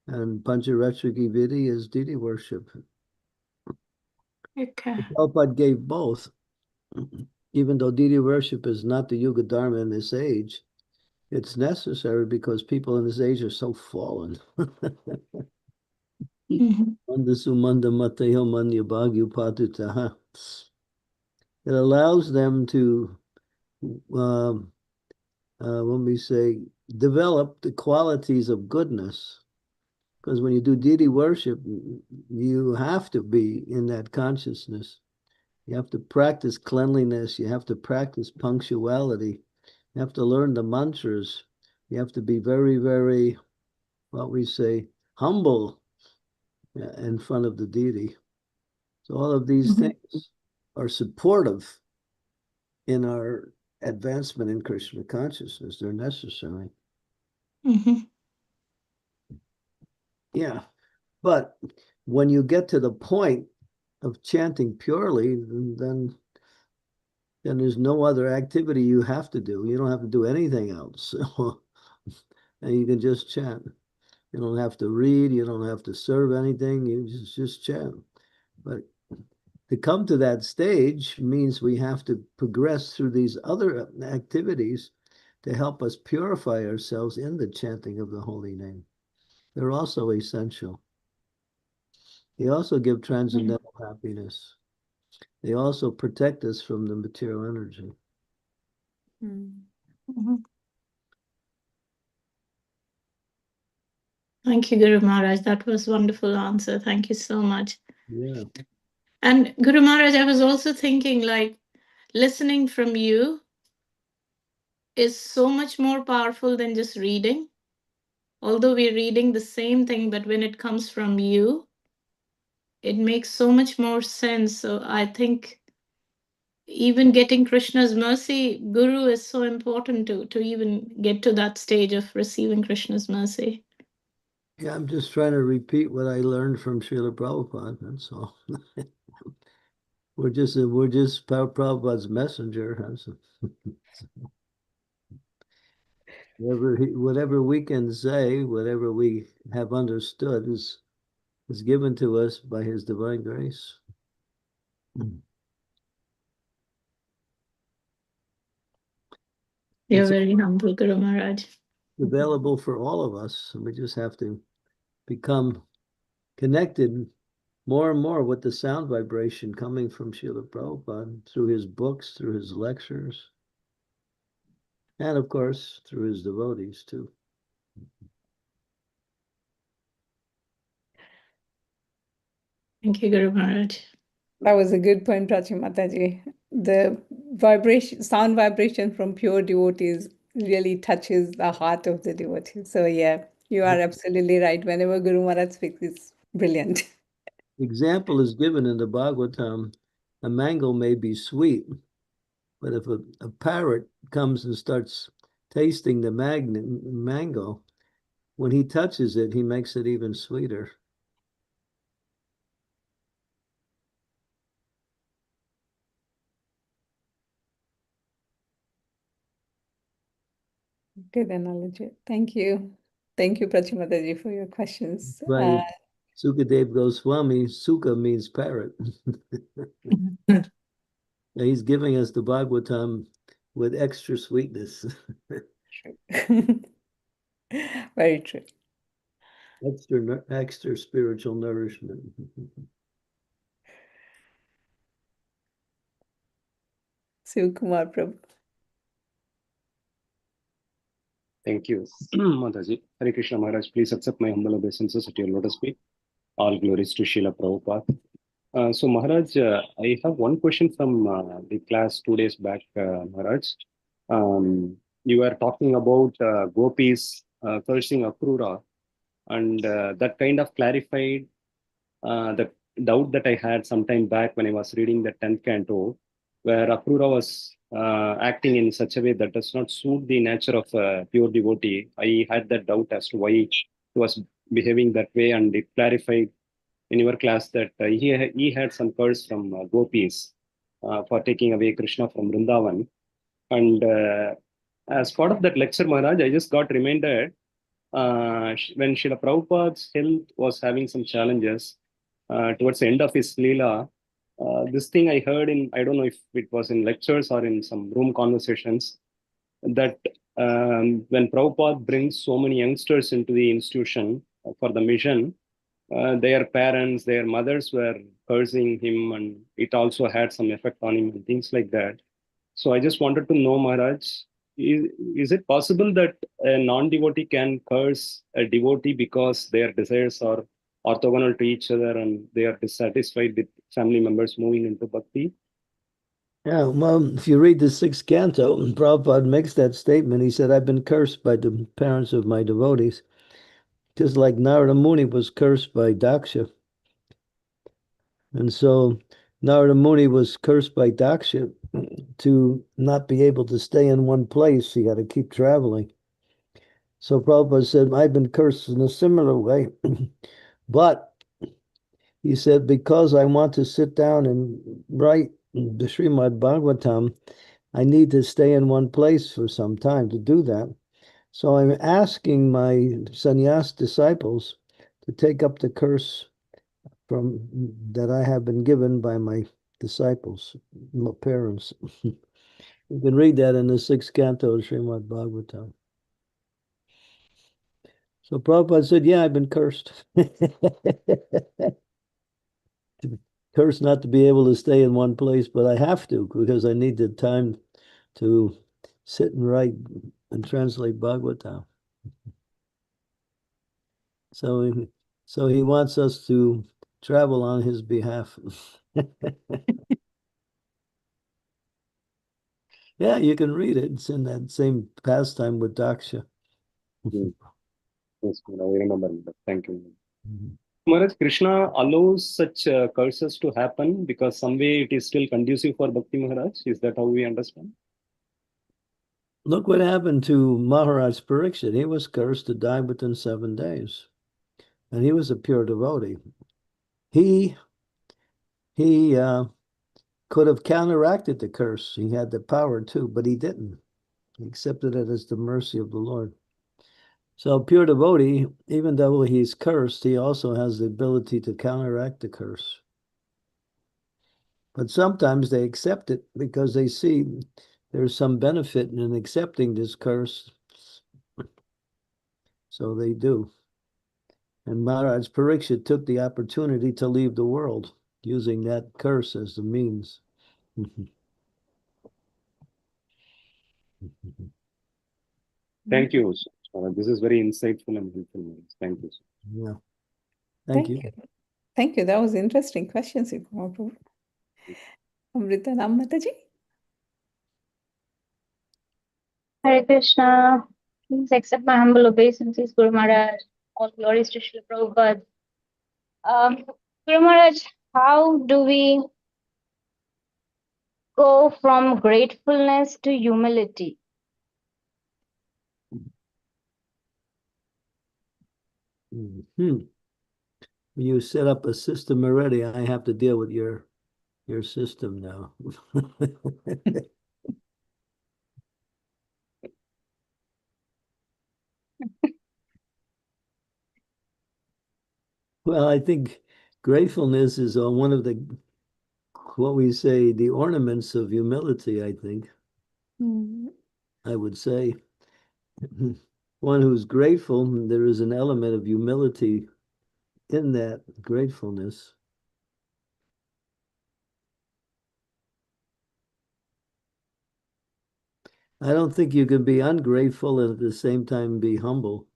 and Pancharatriki Vidi is deity worship. Okay. Prabhupada gave both, even though deity worship is not the Yuga Dharma in this age. It's necessary because people in this age are so fallen. Mhm. It allows them to, when we say, develop the qualities of goodness Because when you do deity worship, you have to be in that consciousness. You have to practice cleanliness. You have to practice punctuality. You have to learn the mantras. You have to be very, very, what we say, humble in front of the deity. So all of these things are supportive in our advancement in Krishna consciousness. They're necessary. Mhm. Yeah. But when you get to the point of chanting purely, then there's no other activity you have to do. You don't have to do anything else. And you can just chant. You don't have to read. You don't have to serve anything. You just chant. But to come to that stage means we have to progress through these other activities to help us purify ourselves in the chanting of the holy name. They're also essential. They also give transcendental happiness. They also protect us from the material energy. Mhm. Thank you, Guru Maharaj. That was a wonderful answer. Thank you so much. Yeah. And Guru Maharaj, I was also thinking, like, listening from you is so much more powerful than just reading. Although we're reading the same thing, but when it comes from you, it makes so much more sense. So I think even getting Krishna's mercy, Guru is so important to even get to that stage of receiving Krishna's mercy. Yeah, I'm just trying to repeat what I learned from Srila Prabhupada. That's all. we're just Prabhupada's messenger. Whatever we can say, whatever we have understood is given to us by his divine grace. You're It's very humble, Guru Maharaj. available for all of us. We just have to become connected more and more with the sound vibration coming from Srila Prabhupada through his books, through his lectures, and of course, through his devotees too. Thank you, Guru Maharaj. That was a good point, Prachi Mataji. The sound vibration from pure devotees really touches the heart of the devotee. So yeah, you are absolutely right. Whenever Guru Maharaj speaks, it's brilliant. Example is given in the Bhagavatam. A mango may be sweet, but if a parrot comes and starts tasting the mango, when he touches it, he makes it even sweeter. Good analogy. Thank you. Thank you, Prachi Mataji, for your questions. By Sukadev Goswami, Sukha means parrot. He's giving us the Bhagavatam with extra sweetness. Very true. Extra spiritual nourishment. Siv Kumar Prabhu. Thank you, Mataji. Hare Krishna Maharaj, please accept my humble obeisances at your lotus feet. All glories to Srila Prabhupada. So Maharaj, I have one question from the class 2 days back, Maharaj. You were talking about gopis cursing Akrura, and that kind of clarified the doubt that I had some time back when I was reading the 10th canto, where Akrura was acting in such a way that does not suit the nature of a pure devotee. I had that doubt as to why he was behaving that way, and it clarified in your class that he had some curse from gopis for taking away Krishna from Vrindavan. And as part of that lecture, Maharaj, I just got reminded when Srila Prabhupada's health was having some challenges towards the end of his Leela, this thing I heard I don't know if it was in lectures or in some room conversations, that when Prabhupada brings so many youngsters into the institution for the mission, their parents, their mothers were cursing him, and it also had some effect on him and things like that. So I just wanted to know, Maharaj, is it possible that a non-devotee can curse a devotee because their desires are orthogonal to each other and they are dissatisfied with family members moving into bhakti? Yeah, well, if you read the sixth canto, Prabhupada makes that statement. He said, I've been cursed by the parents of my devotees, just like Narada Muni was cursed by Daksha. And so Narada Muni was cursed by Daksha to not be able to stay in one place. He got to keep traveling. So Prabhupada said, I've been cursed in a similar way. But he said, because I want to sit down and write the Srimad Bhagavatam, I need to stay in one place for some time to do that. So I'm asking my sannyas disciples to take up the curse from that I have been given by my disciples, my parents. You can read that in the sixth canto of Srimad Bhagavatam. So Prabhupada said, yeah, I've been cursed. Cursed not to be able to stay in one place, but I have to because I need the time to sit and write and translate Bhagavatam. So he wants us to travel on his behalf. Yeah, you can read it. It's in that same pastime with Daksha. Yes, I remember that. Thank you. Mhm. Maharaj, Krishna allows such curses to happen because some way it is still conducive for Bhakti Maharaj. Is that how we understand? Look what happened to Maharaj Pariksit. He was cursed to die within 7 days. And he was a pure devotee. He could have counteracted the curse. He had the power too, but he didn't. He accepted it as the mercy of the Lord. So pure devotee, even though he's cursed, he also has the ability to counteract the curse. But sometimes they accept it because they see there's some benefit in accepting this curse. So they do. And Maharaj Pariksit took the opportunity to leave the world using that curse as the means. Thank you, Maharaj. This is very insightful and helpful, Maharaj. Thank you. Yeah. Thank you. Thank you. That was interesting questions you brought over. Amrita Ram Mataji. Hare Krishna. Please accept my humble obeisances, Guru Maharaj. All glories to Srila Prabhupada. Guru Maharaj, how do we go from gratefulness to humility? Mhm. You set up a system already. I have to deal with your system now. Well, I think gratefulness is one of the, what we say, the ornaments of humility, I think. I would say. One who's grateful, there is an element of humility in that gratefulness. I don't think you can be ungrateful and at the same time be humble.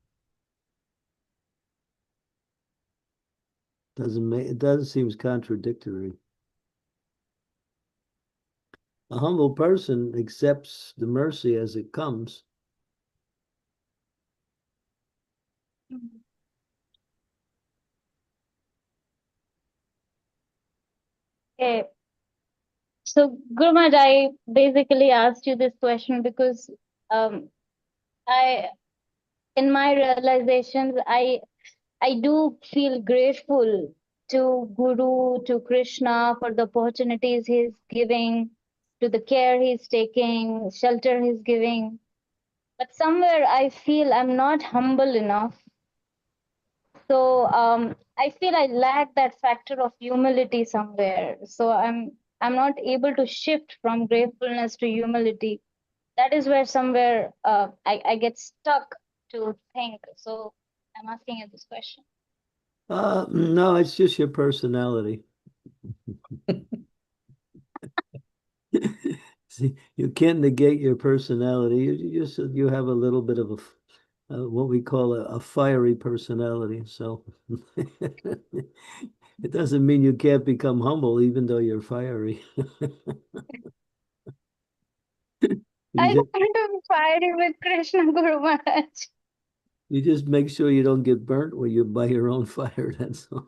It doesn't seem contradictory. A humble person accepts the mercy as it comes. Okay. So, Guru Maharaj, I basically asked you this question because I, in my realizations, I do feel grateful to Guru, to Krishna for the opportunities he's giving, to the care he's taking, shelter he's giving. But somewhere I feel I'm not humble enough. So I feel I lack that factor of humility somewhere. So I'm not able to shift from gratefulness to humility. That is where somewhere I get stuck to think. So I'm asking you this question. No, it's just your personality. See, you can't negate your personality. You have a little bit of what we call a fiery personality. So it doesn't mean you can't become humble, even though you're fiery. I You just, want to be fiery with Krishna Guru Maharaj. you just make sure you don't get burnt when you're by your own fire. That's all.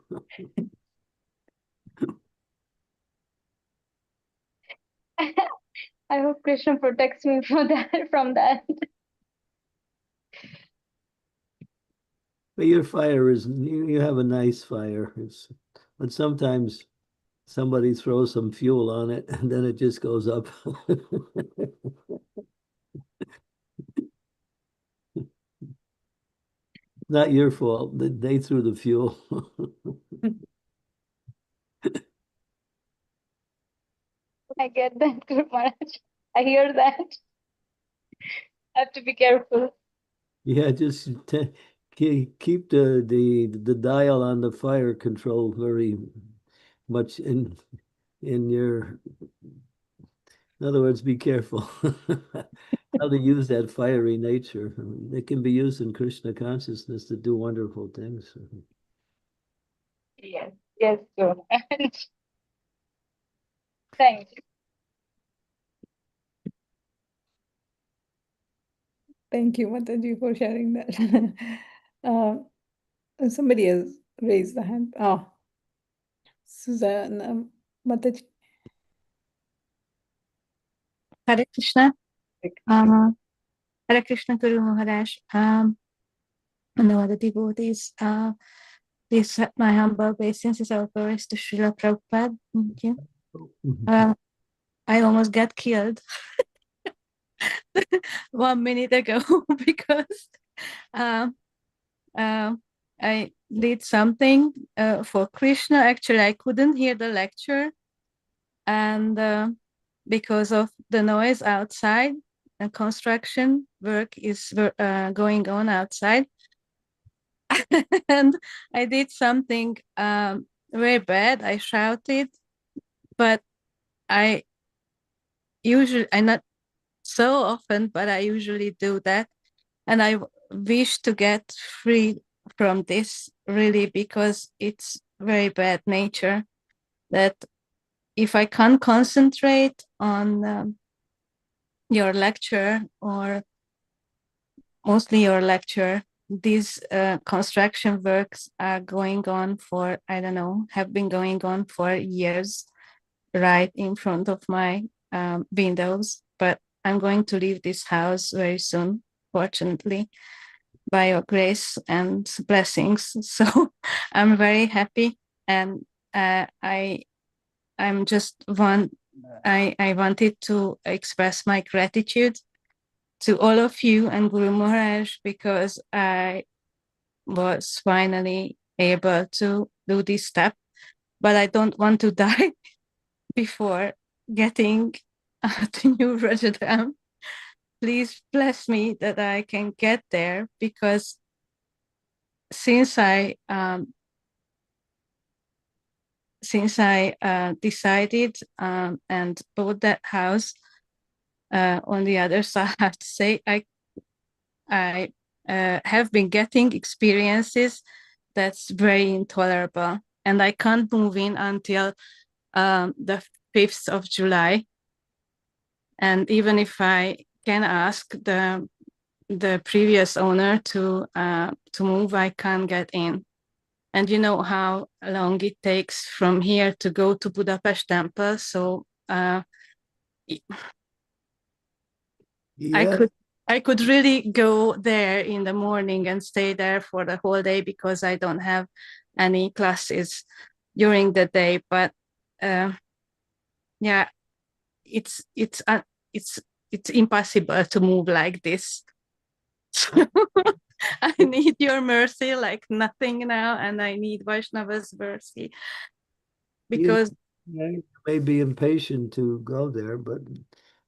I hope Krishna protects me from that. From that. But your fire is you have a nice fire. But sometimes somebody throws some fuel on it and then it just goes up. Not your fault. They threw the fuel. I get that, Guru Maharaj. I hear that. I have to be careful. Yeah, just keep the dial on the fire control very much in your. In other words, be careful how to use that fiery nature. I mean, it can be used in Krishna consciousness to do wonderful things. Yes, yes, Guru Maharaj. Thank you. Thank you, Mataji, for sharing that. Somebody has raised the hand. Oh, Suzanne, Mataji. Hare Krishna. Hare Krishna Guru Maharaj. And the other devotees. Please accept my humble obeisances of glories to Srila Prabhupada. Thank you. I almost got killed 1 minute ago because I did something for Krishna. Actually, I couldn't hear the lecture, and because of the noise outside, and construction work is going on outside, and I did something very bad. I shouted, but I not so often, but I usually do that. And I wish to get free from this really, because it's very bad nature that if I can't concentrate on your lecture, or mostly your lecture, these construction works are going on for, I don't know, have been going on for years right in front of my windows. But I'm going to leave this house very soon, fortunately, by your grace and blessings. So I'm very happy, and I'm just I wanted to express my gratitude to all of you and Guru Maharaj, because I was finally able to do this step, but I don't want to die before getting to New Rajadam. Please bless me that I can get there, because since I decided and bought that house on the other side, I have to say I have been getting experiences that's very intolerable, and I can't move in until the 5th of July. And even if I can ask the previous owner to move, I can't get in. And you know how long it takes from here to go to Budapest temple. So Yeah. I could really go there in the morning and stay there for the whole day, because I don't have any classes during the day. But yeah, it's impossible to move like this. So I need your mercy like nothing now, and I need Vaishnava's mercy, because you may be impatient to go there, but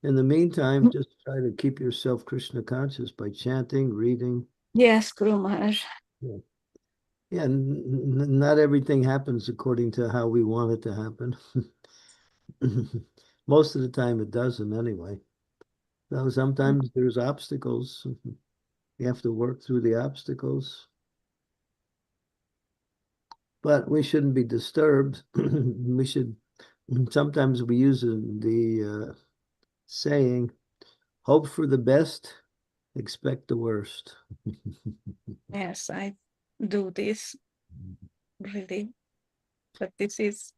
in the meantime, just try to keep yourself Krishna conscious by chanting, reading. yes, Guru Maharaj. Yeah, not everything happens according to how we want it to happen. Most of the time it doesn't anyway. So sometimes there's obstacles. You have to work through the obstacles. But we shouldn't be disturbed. We should, sometimes we use the saying, hope for the best, expect the worst. Yes, I do this really. But this is,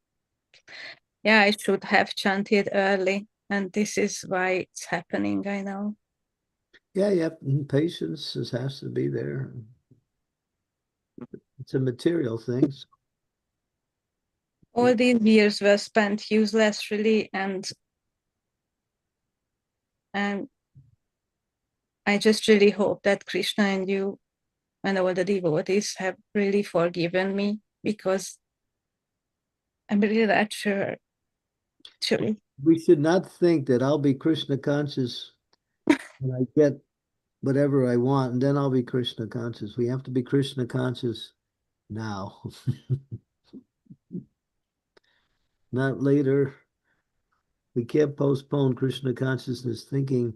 yeah, I should have chanted early, and this is why it's happening, I know. Yeah, patience has to be there. It's a material thing. All these years were spent uselessly, and I just really hope that Krishna and you and all the devotees have really forgiven me, because I'm really not sure, actually. We should not think that I'll be Krishna conscious when I get whatever I want, and then I'll be Krishna conscious. We have to be Krishna conscious now, not later. We can't postpone Krishna consciousness thinking,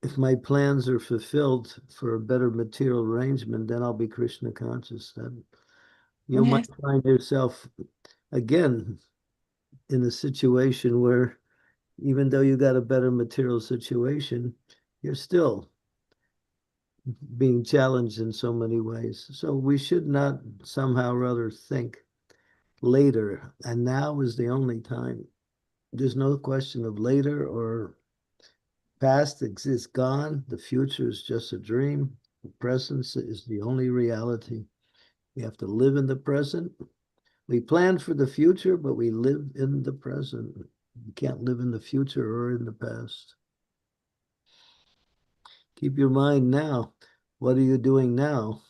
if my plans are fulfilled for a better material arrangement, then I'll be Krishna conscious. Then you might find yourself again in a situation where even though you got a better material situation, you're still being challenged in so many ways. So we should not somehow or other think later, and now is the only time. There's no question of later or past is gone. The future is just a dream. The present is the only reality. We have to live in the present. We plan for the future, but we live in the present. You can't live in the future or in the past. Keep your mind now. What are you doing now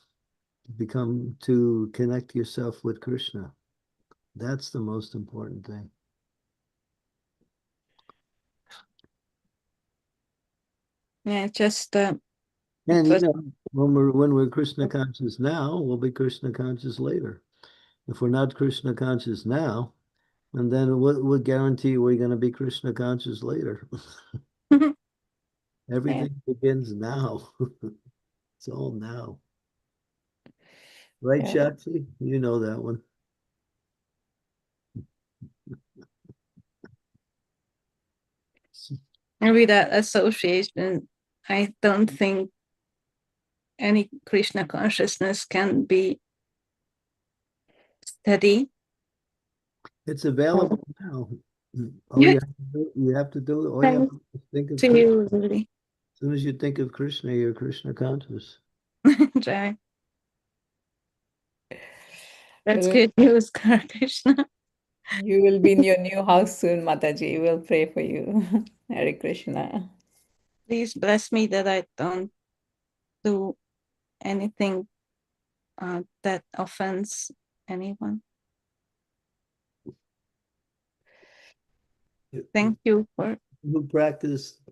to connect yourself with Krishna? That's the most important thing. Yeah, just and when we're Krishna conscious now, we'll be Krishna conscious later. If we're not Krishna conscious now, and then what guarantee we're going to be Krishna conscious later? Everything begins now. It's all now. Right, Shakti? You know that one. with that association, I don't think any Krishna consciousness can be steady. It's available now. All you have to do, all you have to think of Krishna. You, really. As soon as you think of Krishna, you're Krishna conscious. Right. That's good news, Krishna. You will be in your new house soon, Mataji. We'll pray for you. Hare Krishna. Please bless me that I don't do anything that offends anyone. Thank you for who practice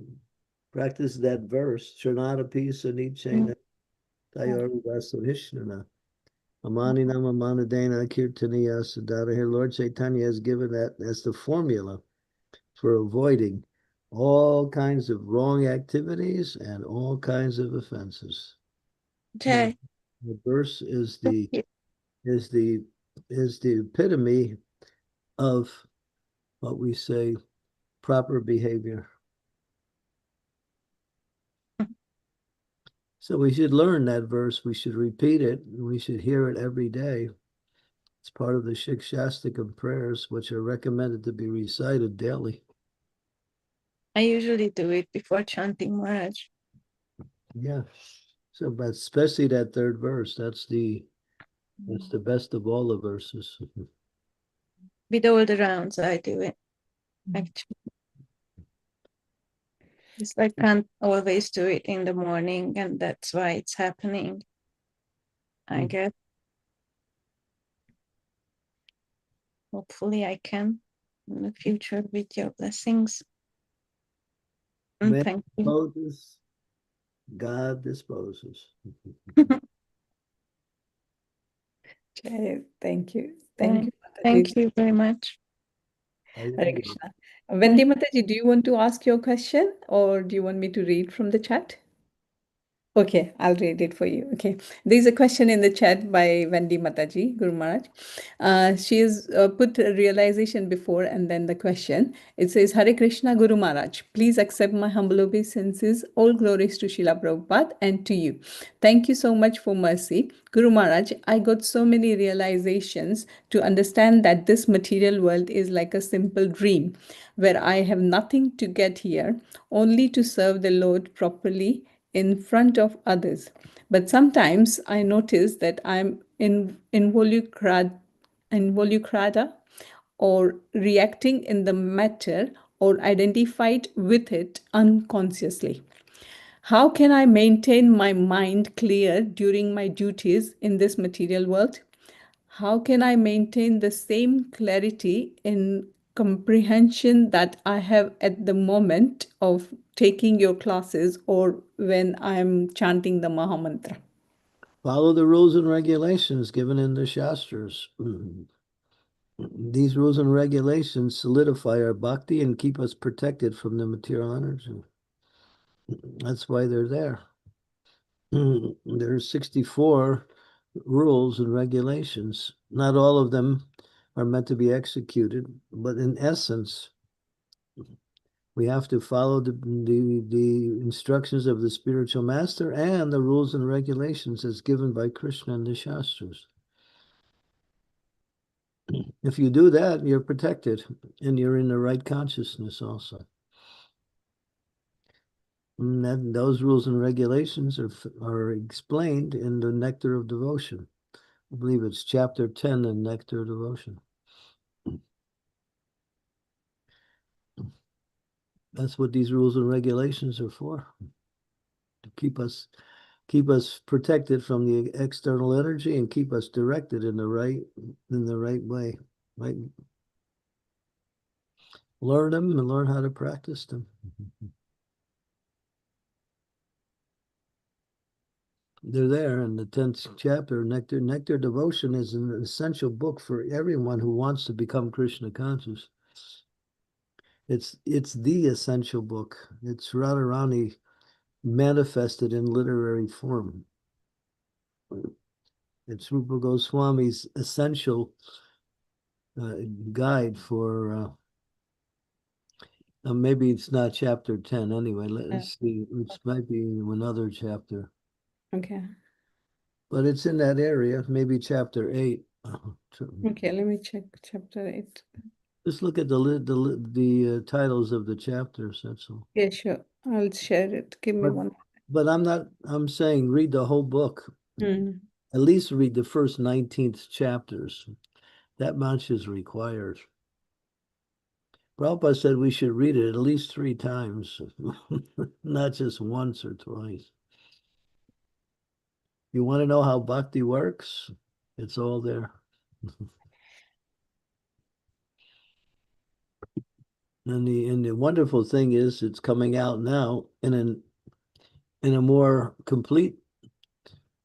that verse. Shanadapi Sanichena Tayorudaso Hishnana. Amaninam Amanadena Kirtaniya Sadara. Here, Lord Chaitanya has given that as the formula for avoiding all kinds of wrong activities and all kinds of offenses. Okay. The verse is the epitome of what we say proper behavior. So we should learn that verse. We should repeat it. We should hear it every day. It's part of the Shikshastikam prayers, which are recommended to be recited daily. I usually do it before chanting Maharaj. Yeah. So, but especially that third verse, that's the best of all the verses. With all the rounds, I do it. Actually, it's like I can't always do it in the morning, and that's why it's happening, I guess. Hopefully I can in the future with your blessings. And Man thank you. disposes, God disposes. Okay, thank you. Thank you very much. Hare Krishna. Vendi Mataji, do you want to ask your question or do you want me to read from the chat? Okay, I'll read it for you. Okay, there's a question in the chat by Vendi Mataji, Guru Maharaj. She has put a realization before and then the question. It says, Hare Krishna Guru Maharaj, please accept my humble obeisances. All glories to Srila Prabhupada and to you. Thank you so much for mercy. Guru Maharaj, I got so many realizations to understand that this material world is like a simple dream where I have nothing to get here, only to serve the Lord properly in front of others. But sometimes I notice that I'm involucrata or reacting in the matter or identified with it unconsciously. How can I maintain my mind clear during my duties in this material world? How can I maintain the same clarity in comprehension that I have at the moment of taking your classes or when I'm chanting the Mahamantra? Follow the rules and regulations given in the Shastras. These rules and regulations solidify our bhakti and keep us protected from the material energy. That's why they're there. There's 64 rules and regulations. Not all of them are meant to be executed, but in essence, we have to follow the instructions of the spiritual master and the rules and regulations as given by Krishna in the Shastras. If you do that, you're protected and you're in the right consciousness also. And those rules and regulations are explained in the Nectar of Devotion. I believe it's chapter 10 in Nectar of Devotion. That's what these rules and regulations are for, to keep us protected from the external energy and keep us directed in the right way. Right? Learn them and learn how to practice them. They're there in the 10th chapter. Nectar Devotion is an essential book for everyone who wants to become Krishna conscious. It's the essential book. It's Radharani manifested in literary form. It's Rupa Goswami's essential guide for maybe it's not chapter 10 anyway. Let's see. It might be another chapter. Okay. But it's in that area, maybe chapter 8. Okay, let me check chapter 8. Just look at the titles of the chapters, that's all. Yeah, sure. I'll share it. Give me one. But I'm saying read the whole book. Mm. At least read the first 19th chapters. That much is required. Prabhupada said we should read it at least 3 times, not just once or twice. You want to know how bhakti works? It's all there. And the wonderful thing is it's coming out now in a more complete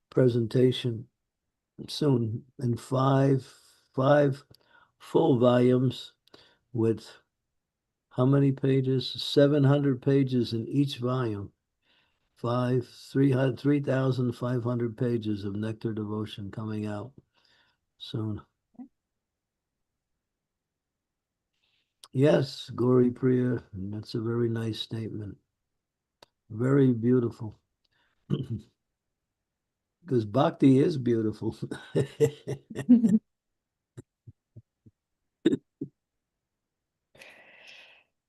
presentation soon in five full volumes with how many pages? 700 pages in each volume. 3,500 pages of Nectar Devotion coming out soon. Yes, Gauri Priya, that's a very nice statement. Very beautiful. Because bhakti is beautiful.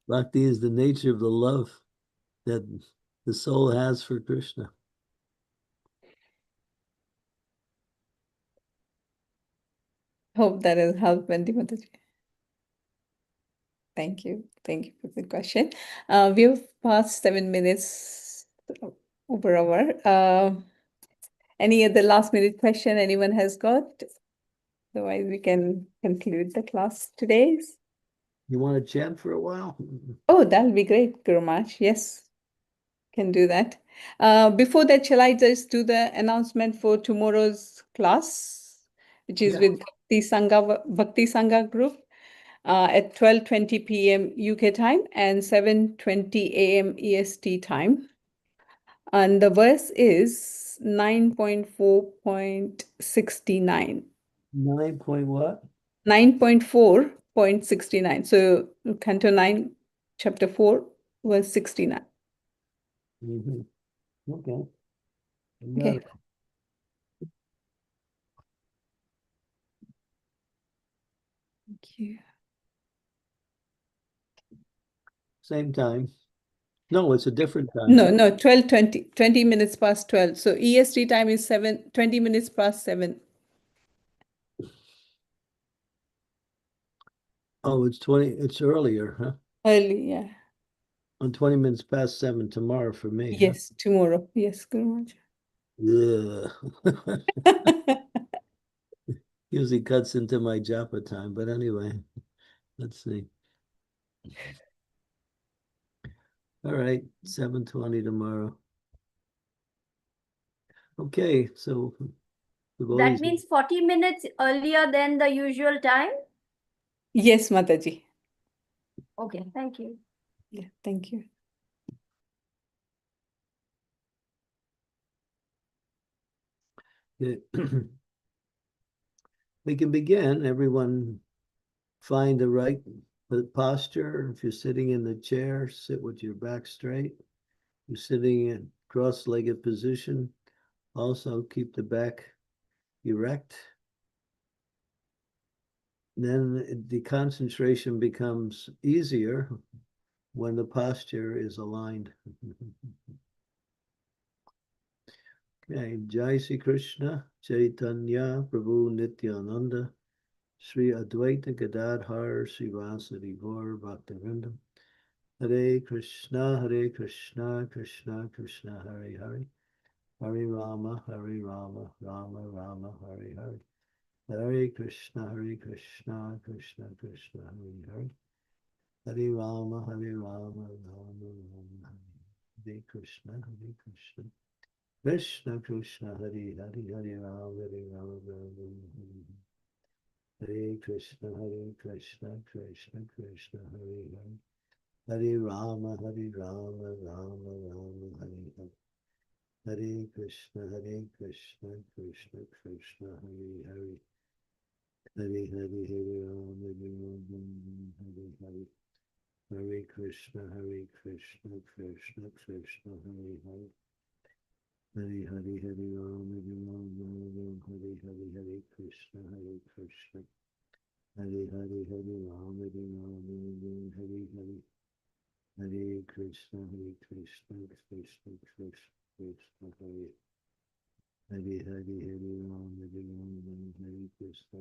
Bhakti is the nature of the love that the soul has for Krishna. Hope that has helped, Vendi Mataji. Thank you. Thank you for the question. We have passed 7 minutes over hour. Any other last minute question anyone has got? Otherwise, we can conclude the class today. You want to chant for a while? Oh, that'll be great, Guru Maharaj. Yes, can do that. Before that, shall I just do the announcement for tomorrow's class, which is with Bhakti Sangha group? at 12:20 p.m. UK time and 7:20 a.m. EST time. And the verse is 9.4.69. 9 point what? 9.4.69. So Canto 9, chapter 4, verse 69. Mhm. Okay. I got Okay. it. Thank you. Same time. No, it's a different time. No, 12:20, 20 minutes past 12. So EST time is 20 minutes past 7. Oh, it's 20, it's earlier, huh? Early, yeah. On 20 minutes past 7 tomorrow for me, huh? Yes, tomorrow. Yes, Guru Maharaj. Yeah. Usually cuts into my japa time, but anyway, let's see. All right, 7:20 tomorrow. Okay, so we've That always means 40 minutes earlier than the usual time? Yes, Mataji. Okay, thank you. Yeah, thank you. we can begin. Everyone find the right posture. If you're sitting in the chair, sit with your back straight. You're sitting in cross-legged position. Also keep the back erect. Then the concentration becomes easier when the posture is aligned. Okay, Jai Sri Krishna, Chaitanya, Prabhu Nityananda, Sri Advaita Gadadhar, Srivasadi Gaur Bhaktivinoda. Hare Krishna, Krishna Krishna, Hare Hare. Hare Rama, Rama Rama, Hare Hare. Hare Krishna, Krishna Krishna, Hare Hare. Hare Rama, Rama Rama, Hare Krishna, Krishna. Krishna Krishna, Hare Hare, Hare Rama, Hare Krishna, Krishna Krishna, Hare Hare. Hare Rama, Rama Rama, Hare Hare. Hare Krishna, Krishna Krishna, Hare Hare. Hare Hare, Hare Rama, Hare Hare. Hare Krishna, Krishna Krishna, Hare Hare. Hare Hare, Hare Rama, Hare Hare. Hare Krishna, Krishna. Hare Hare, Hare Rama, Hare Hare. Hare Krishna, Krishna Krishna, Hare Hare Hare Rama, Hare Krishna,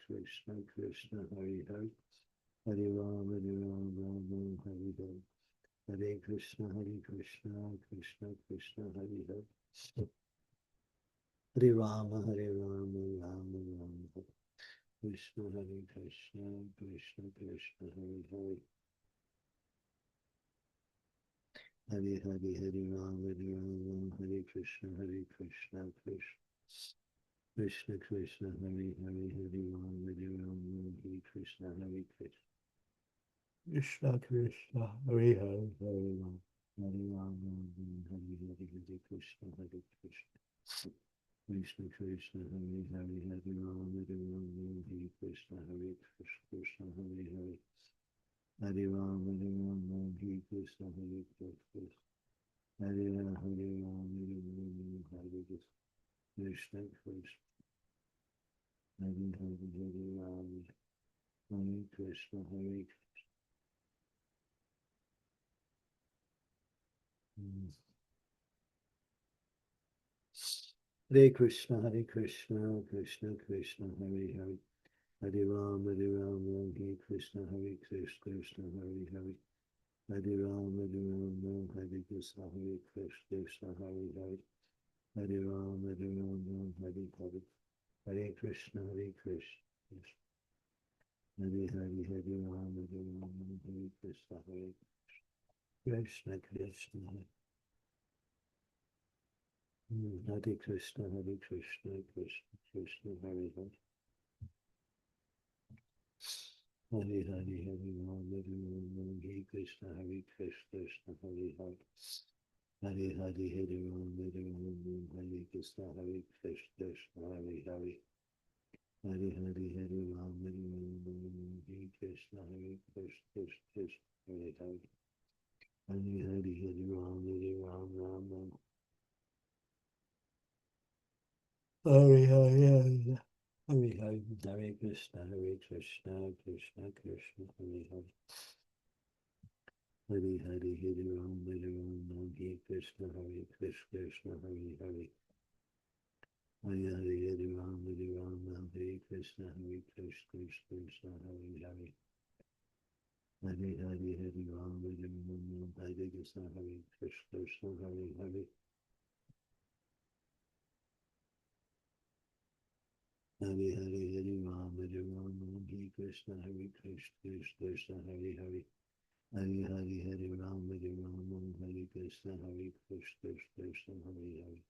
Krishna Krishna, Hare Hare. Hare Rama, Hare Hare. Hare Krishna, Krishna Krishna, Hare Hare. Hare Rama, Rama Rama. Krishna, Krishna Krishna, Hare Hare. Hare Hare, Hare Rama, Hare Krishna, Krishna Krishna Krishna, Hare Hare. Hare Rama, Hare Krishna, Krishna Krishna, Hare Hare. Hare Rama, Hare Rama, Hare Hare. Krishna, Krishna. Krishna Krishna, Hare Hare. Hare Rama, Hare Krishna, Krishna Hare Hare. Hare Rama, Hare Krishna, Krishna. Hare Rama, Hare Krishna. Krishna Krishna. Hare Hare, Hare Rama, Hare Krishna, Hare Krishna. Hare Krishna, Krishna Krishna, Hare Hare. Hare Rama, Hare Krishna, Krishna Hare Hare. Hare Rama, Hare Krishna, Krishna Hare Hare. Hare Rama, Hare Hare. Hare Krishna, Krishna. Hare Hare, Hare Rama, Hare Krishna, Krishna Krishna. Hare Krishna, Krishna Krishna, Hare Hare. Hari Hari Hari Ram Hari Ram Ram Hare Krishna Hare Krishna Krishna Hare Hare Hari Hari Hari Ram Hari Ram Ram Hare Krishna Hare Krishna Krishna Hare Hare Hari Hari Hari Ram Hari Ram Ram Hare Krishna Hare Krishna Krishna Krishna Hare Hare Hari Hari Hari Ram Hari Ram Ram Ram Hari Hari Hari Hari Hari Hare Krishna Krishna Krishna Hare Hare Hari Hari Hari Ram Hari Ram Ram Hare Krishna Krishna Hare Hare Hari Hari Hari Ram Hari Ram Ram Hare Krishna Krishna Hare Hare Hari Hari Hari Ram Hari Ram Ram Hare Krishna Krishna Hare Hare Hari Hari Hari Ram Hari Ram Ram Hare Krishna Krishna Hare Hare Hari Hari Hari Ram Hari Ram Ram Hare Krishna Krishna Hare Hare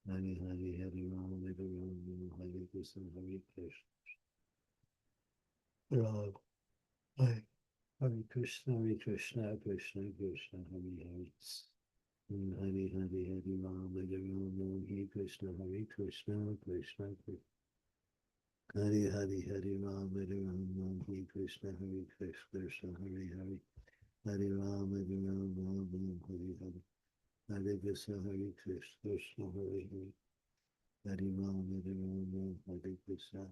Hari Hari Hari Ram Hari Ram Ram Hare Krishna Krishna Ram Hare Hare Krishna Krishna Krishna Hare Hare Hari Hari Hari Ram Hari Ram Ram Hare Krishna Krishna Krishna Hari Hari Hari Ram Hari Ram Ram Hare Krishna Krishna Hare Hare Hari Ram Hari Ram Ram Ram Hare Hare Hare Krishna Krishna Hare Hare Hari Ram Hari Ram Ram Hare Krishna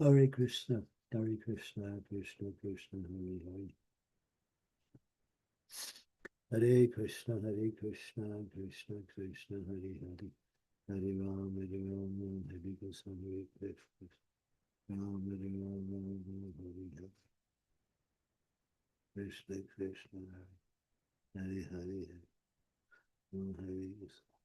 Hare Krishna Krishna Krishna Hare Hare Hare Krishna Krishna Krishna Hare Hare Hare Ram Ram Hare Krishna Krishna Ram Hare Ram Hare Hare Krishna Krishna Hare Hare Ram Hare Krishna.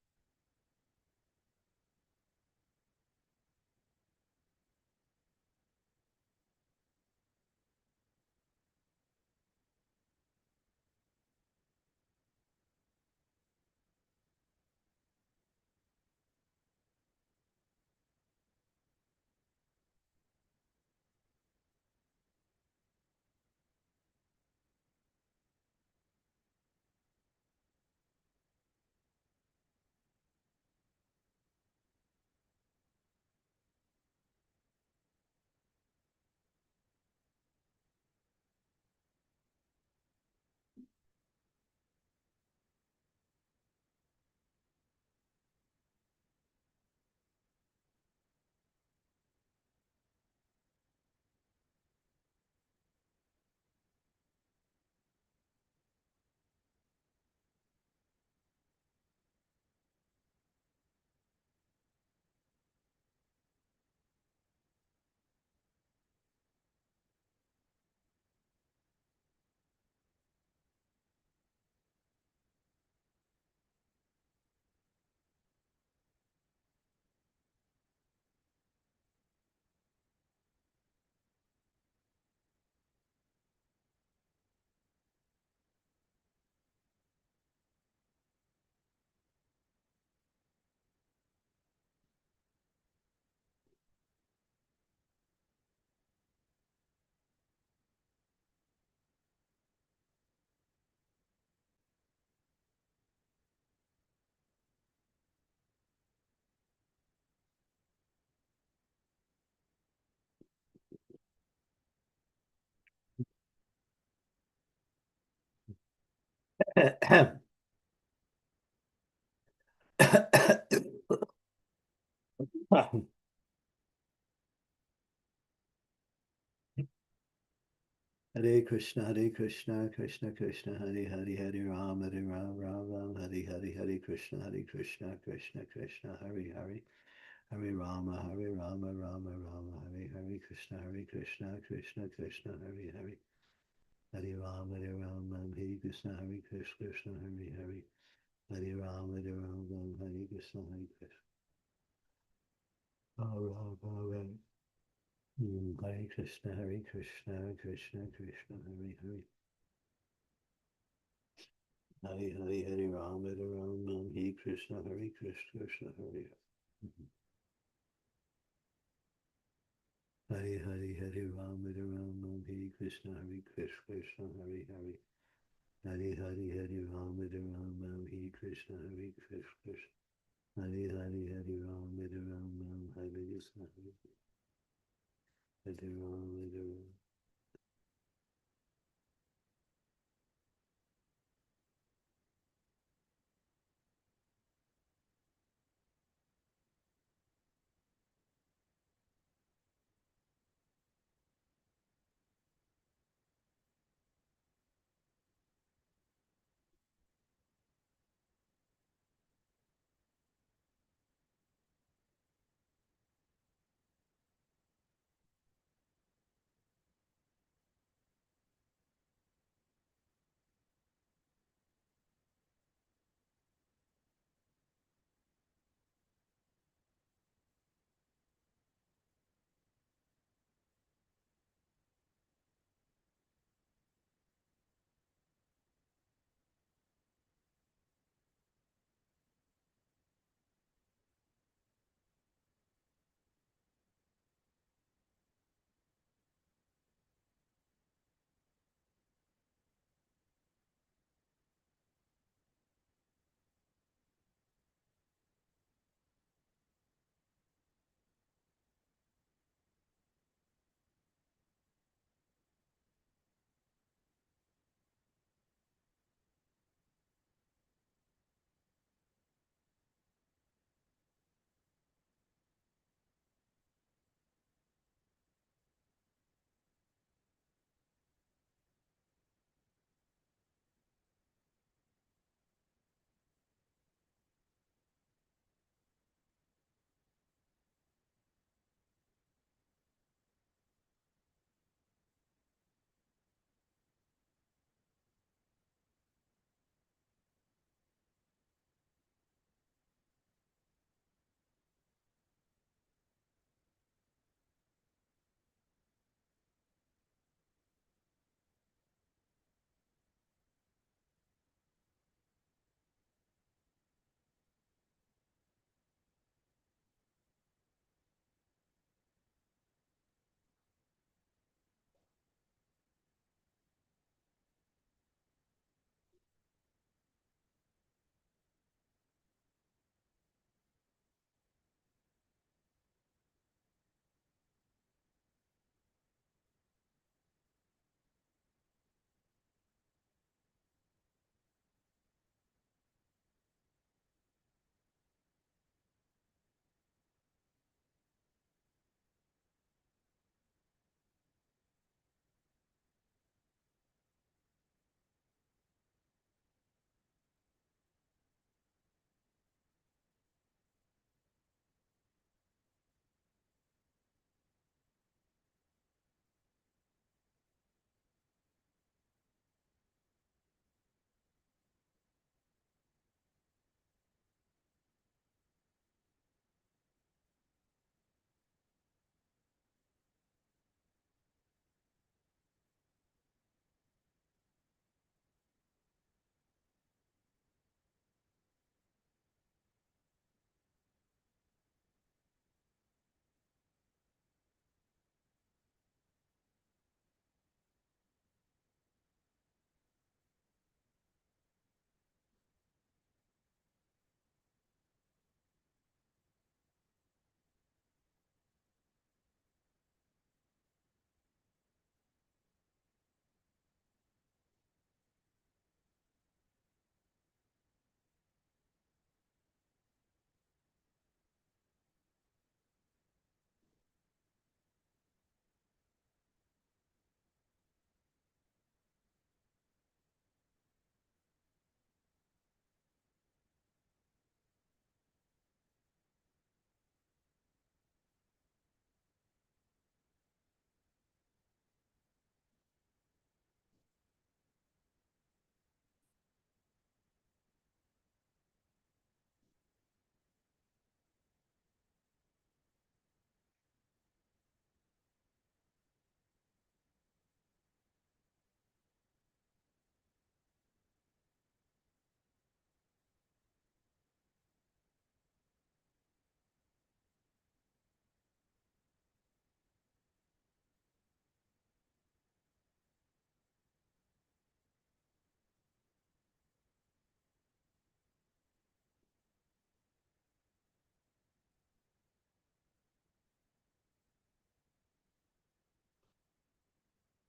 Hare Krishna Krishna Krishna Hare Hare Hare Ram Ram Hare Hare Hare Krishna Krishna Krishna Hare Hare Hare Rama Rama Hare Hare Krishna Krishna Krishna Hare Hare Hare Ram Hare Krishna Krishna Hare Hare Hare Ram Hare Krishna Krishna Hare Krishna Krishna Hare Hare Hare Hare Ram Hare Krishna Krishna Hare Hare Hari Hari Hari Ram Hare Ram Ram Hare Krishna Krishna Hari Hari Hari Hari Hari Ram Hare Ram Ram Hare Krishna Krishna Hari Hari Hari Ram Hare Ram Ram Hare Krishna Hari Ram Hare Ram.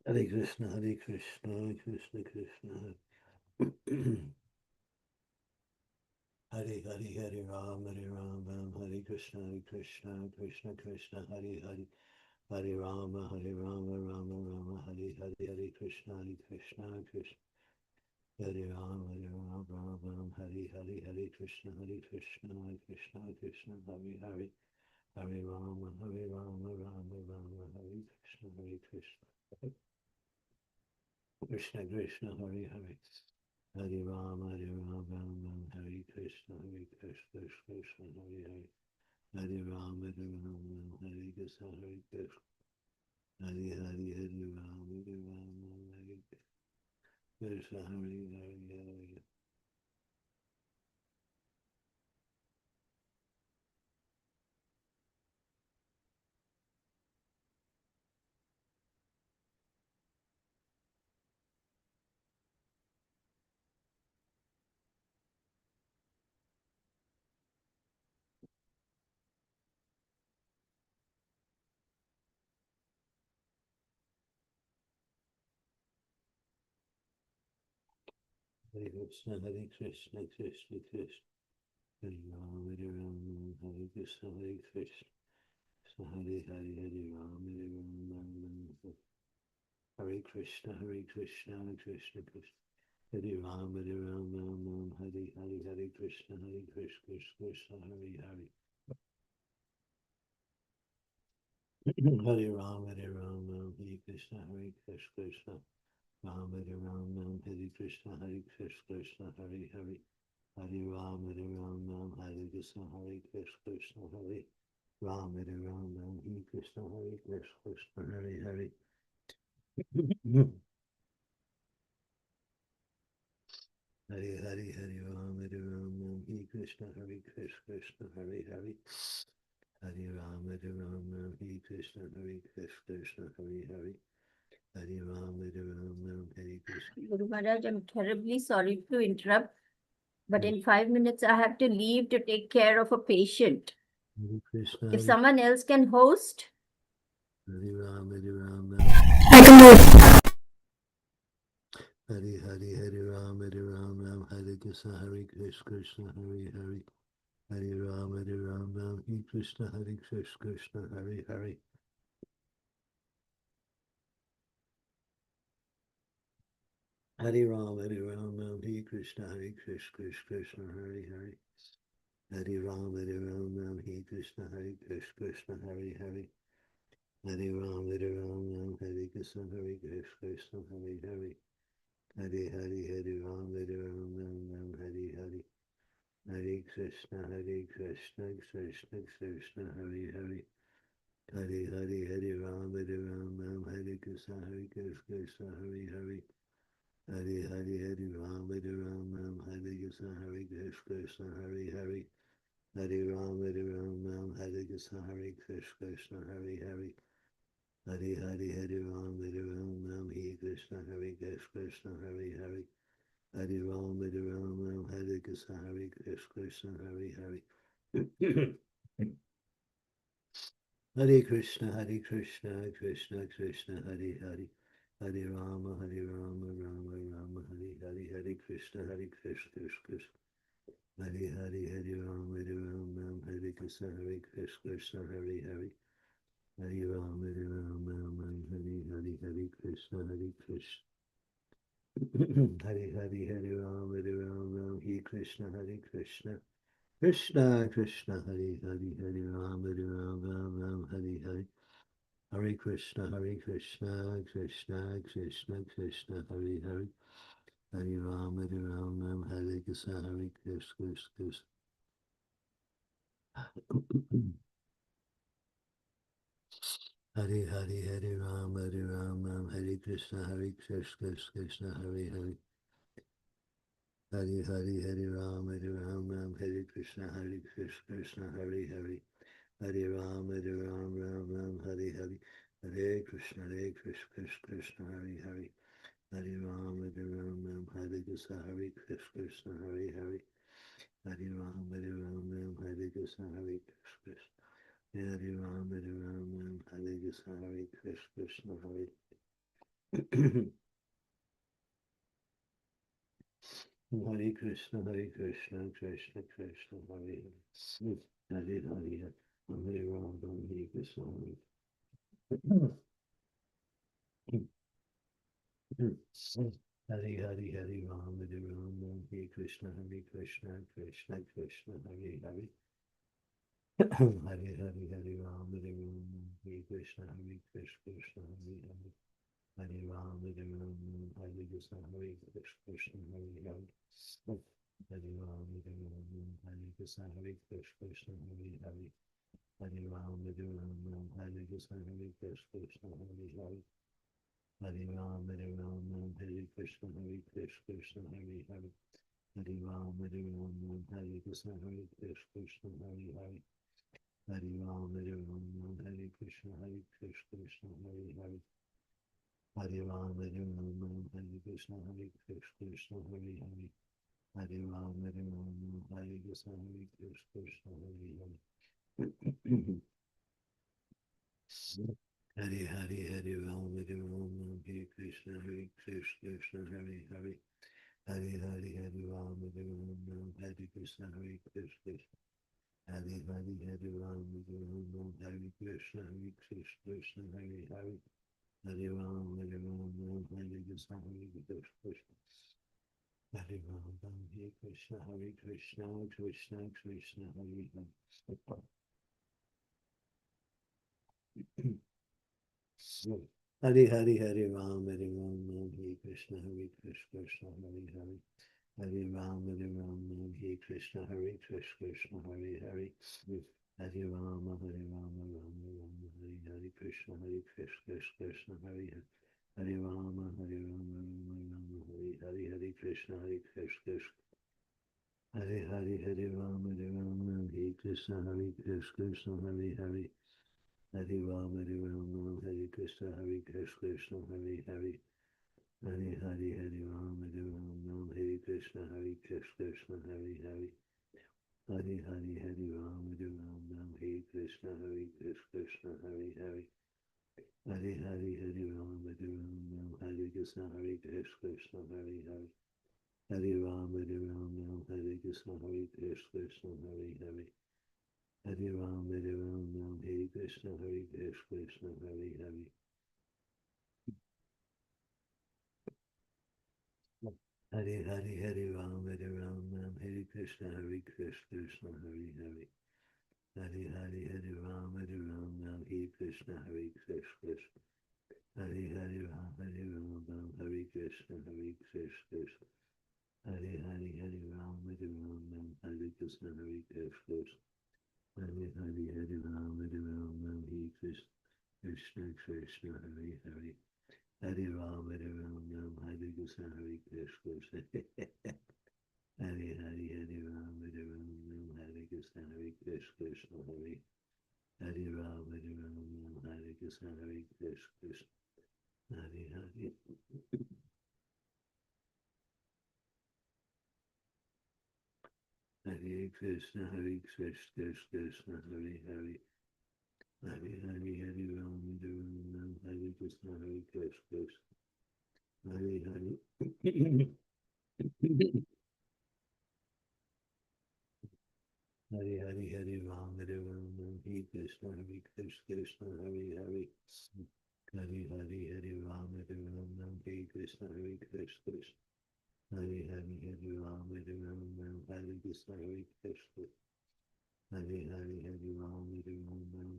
Hare Krishna, Hare Krishna, Krishna Krishna. Hare Hare, Hare Ram, Hare Krishna, Krishna Krishna, Hare Hare. Hare Rama, Rama, Hare Hare, Hare Krishna, Krishna Hare Rama, Hare Hare, Hare Krishna, Krishna Krishna, Hare Hare. Hare Rama, Rama, Hare Krishna, Krishna Krishna, Hare Hare. Hare Rama, Hare Krishna, Krishna Hare Hare. Hare Rama, Hare Krishna, Krishna. Hare Hare, Hare Rama, Hare Krishna, Hare Hare. Hare Krishna, Krishna Krishna. Hare Rama, Hare Krishna, Krishna. Hare Hare, Hare Rama, Hare Krishna, Krishna Krishna. Hare Rama, Hare Hare, Hare Krishna, Krishna Hare Hare. Hare Rama, Hare Krishna, Krishna. Rama, Hare Krishna, Krishna Hare Hare. Hare Rama, Hare Krishna, Krishna Hare. Rama, Hare Krishna, Krishna Hare Hare. Hare Hare, Hare Rama, Hare Krishna, Krishna Hare Hare. Hare Rama, Hare Krishna, Krishna Hare Hare. Hare Rama, Hare Krishna. Guru Maharaj, I'm terribly sorry to interrupt, but in 5 minutes I have to leave to take care of a patient. Hare Krishna, If someone else can host. Hare Rama, I can do it. Hare Hare, Hare Rama, Hare Krishna, Krishna Hare Hare. Hare Rama, Hare Krishna, Krishna Hare Hare. Hare Rama, Hare Krishna, Krishna Hare Hare. Hare Rama, Hare Krishna, Krishna Hare Hare. Hare Rama, Hare Krishna, Krishna Hare Hare. Hare Hare, Hare Rama, Hare Hare. Hare Krishna, Krishna Krishna Hare Hare. Hare Hare, Hare Rama, Hare Krishna, Krishna Hare Hare. Hare Hare, Hare Rama, Hare Krishna, Krishna Hare Hare. Hare Rama, Hare Krishna, Krishna Hare Hare. Hare Hare, Hare Rama, Hare Krishna, Krishna Hare Hare. Hare Rama, Hare Krishna, Krishna Hare Hare. Hare Krishna, Krishna Krishna, Hare Hare. Hare Rama, Rama Rama, Hare Hare. Hare Krishna, Krishna. Hare Hare, Hare Rama, Hare Krishna, Krishna Hare Hare. Hare Rama, Hare Hare, Hare Krishna, Krishna. Hare Hare, Hare Rama, Hare Krishna, Krishna. Krishna Krishna, Hare Hare, Hare Rama, Hare Hare. Hare Krishna, Krishna Krishna, Hare Hare. Hare Rama, Hare Krishna, Krishna. Hare Hare, Hare Rama, Hare Krishna, Krishna Hare Hare. Hare Hare, Hare Rama, Hare Krishna, Krishna Hare Hare. Hare Rama, Hare Hare. Hare Krishna, Krishna Hare Hare. Hare Rama, Hare Krishna, Krishna Hare Hare. Hare Rama, Hare Krishna, Krishna. Hare Rama, Hare Krishna, Krishna Hare. Hare Krishna, Krishna Krishna, Hare Hare, Hare Hare, Hare Rama, Hare Krishna, Hare Hare, Hare Rama, Hare Krishna, Krishna Krishna, Hare Hare. Hare Hare, Hare Rama, Hare Krishna, Krishna Hare Hare. Hare Rama, Hare Krishna, Krishna Hare Hare. Hare Rama, Hare Krishna, Krishna Hare Hare. Hare Rama, Hare Krishna, Krishna Hare Hare. Hare Rama, Hare Krishna, Krishna Hare Hare. Hare Rama, Hare Krishna, Krishna Hare Hare. Hare Rama, Hare Krishna, Krishna Hare Hare. Hare Rama, Hare Krishna, Krishna Hare Hare. Hare Rama, Hare Krishna, Krishna Hare Hare. Hare Hare, Hare Rama, Hare Krishna, Krishna Hare Hare. Hare Hare, Hare Rama, Hare Krishna, Krishna. Hare Hare, Hare Rama, Hare Krishna, Krishna Hare Hare. Hare Rama, Hare Krishna, Krishna. Hare Rama, Hare Krishna, Krishna Krishna Hare Hare. Hare Hare, Hare Rama, Hare Krishna, Krishna Hare Hare. Hare Rama, Hare Krishna, Krishna Hare Hare. Hare Rama, Rama Rama, Hare Krishna, Krishna Hare Hare. Hare Rama, Rama Rama, Hare Hare Krishna, Krishna. Hare Hare, Hare Rama, Hare Krishna, Krishna Hare Hare. Hare Rama, Hare Krishna, Krishna Hare Hare. Hare Hare, Hare Rama, Hare Krishna, Krishna Hare Hare. Hare Hare, Hare Rama, Hare Krishna, Krishna Hare Hare. Hare Hare, Hare Rama, Hare Krishna, Krishna Hare Hare. Hare Rama, Hare Krishna, Krishna Hare Hare. Hare Rama, Hare Krishna, Krishna Hare Hare. Hare Hare, Hare Rama, Hare Krishna, Krishna Hare Hare. Hare Hare, Hare Rama, Hare Krishna, Krishna. Hare Hare, Hare Rama, Hare Krishna, Krishna. Hare Hare, Hare Rama, Hare Krishna, Krishna. Hare Hare, Hare Rama, Hare Krishna, Krishna Hare Hare. Hare Rama, Hare Krishna, Krishna. Hare Hare, Hare Rama, Hare Krishna, Krishna Hare. Hare Rama, Hare Krishna, Krishna. Hare Hare. Hare Krishna, Krishna Hare Hare. Hare Hare, Hare Rama, Hare Krishna, Krishna. Hare Hare. Hare Hare, Hare Rama, Hare Krishna, Krishna Hare Hare. Hare Hare, Hare Rama, Hare Krishna, Krishna. Hare Hare, Hare Rama, Hare Krishna, Krishna. Hare Hare, Hare Rama,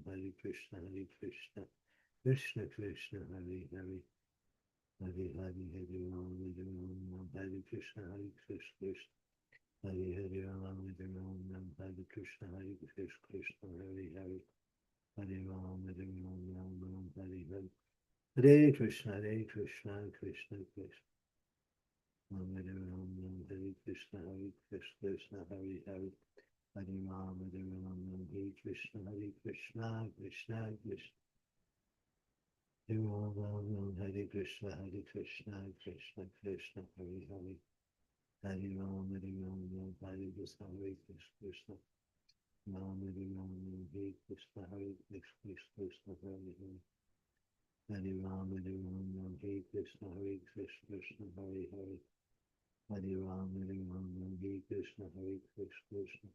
Hare Krishna, Krishna. Krishna Krishna Hare Hare. Hare Hare, Hare Rama, Hare Krishna, Krishna. Hare Hare Rama, Hare Krishna, Krishna Hare Hare. Hare Rama, Hare Hare. Hare Krishna, Krishna Krishna. Hare Rama, Hare Krishna, Krishna Hare Hare. Hare Rama, Hare Krishna, Krishna Krishna. Hare Rama, Hare Krishna, Krishna Krishna Hare Hare. Hare Rama, Hare Krishna, Krishna. Rama, Hare Krishna, Krishna Hare Hare. Hare Ram, Hare Krishna, Krishna, Hare Hare. Hare Ram, Hare Krishna, Krishna.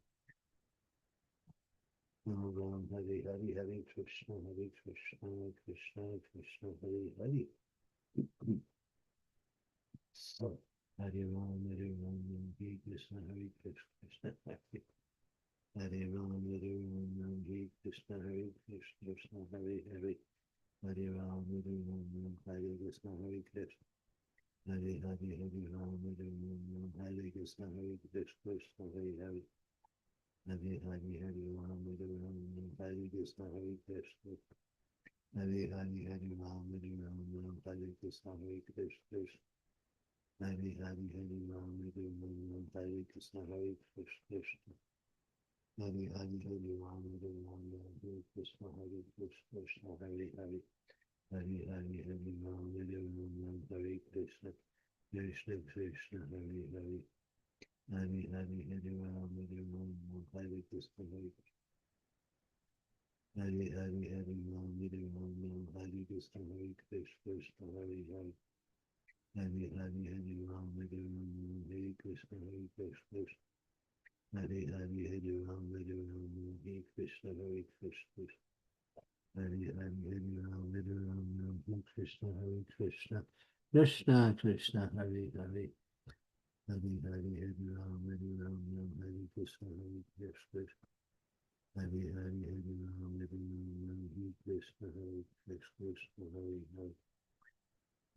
Ram Ram, Hare Hare, Hare Krishna, Krishna, Krishna, Hare Hare. Hare Ram, Hare Krishna, Krishna, Hare. Hare Ram, Hare Krishna, Krishna, Hare Hare. Hare Ram, Hare Krishna, Krishna. Hare Hare, Hare Ram, Hare Krishna, Krishna, Hare Hare. Hare Hare, Hare Ram, Hare Krishna, Krishna. Hare Hare, Hare Ram, Hare Krishna, Krishna. Hare Hare, Hare Ram, Hare Krishna, Krishna. Hare Hare, Hare Ram, Hare Krishna, Krishna, Hare Hare. Hare Hare, Hare Ram, Hare Krishna, Krishna, Krishna, Hare Hare. Hare Hare, Hare Ram, Hare Krishna, Hare Hare, Hare Ram, Hare Krishna, Krishna, Hare Hare. Hare Hare, Hare Ram, Hare Krishna, Krishna. Hare Hare, Hare Ram, Hare Krishna, Krishna. Hare Hare, Hare Ram, Hare Krishna, Krishna. Krishna, Krishna, Hare Hare. Hare Hare, Hare Ram, Hare Krishna, Krishna. Hare Hare, Hare Ram, Hare Krishna, Krishna, Hare Hare.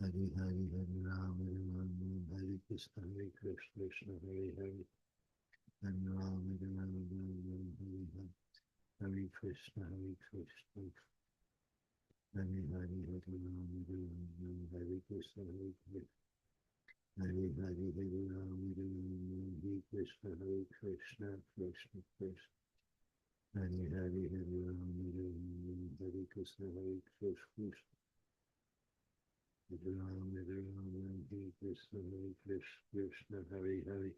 Hare Hare, Hare Ram, Hare Krishna, Krishna, Hare Hare. Hare Ram, Hare Hare. Hare Krishna, Krishna. Hare Hare, Hare Ram, Hare Krishna, Krishna. Hare Hare, Hare Ram, Hare Krishna, Krishna, Krishna, Krishna. Hare Hare, Hare Ram, Hare Krishna, Krishna. Hare Ram, Hare Krishna, Krishna, Hare Hare.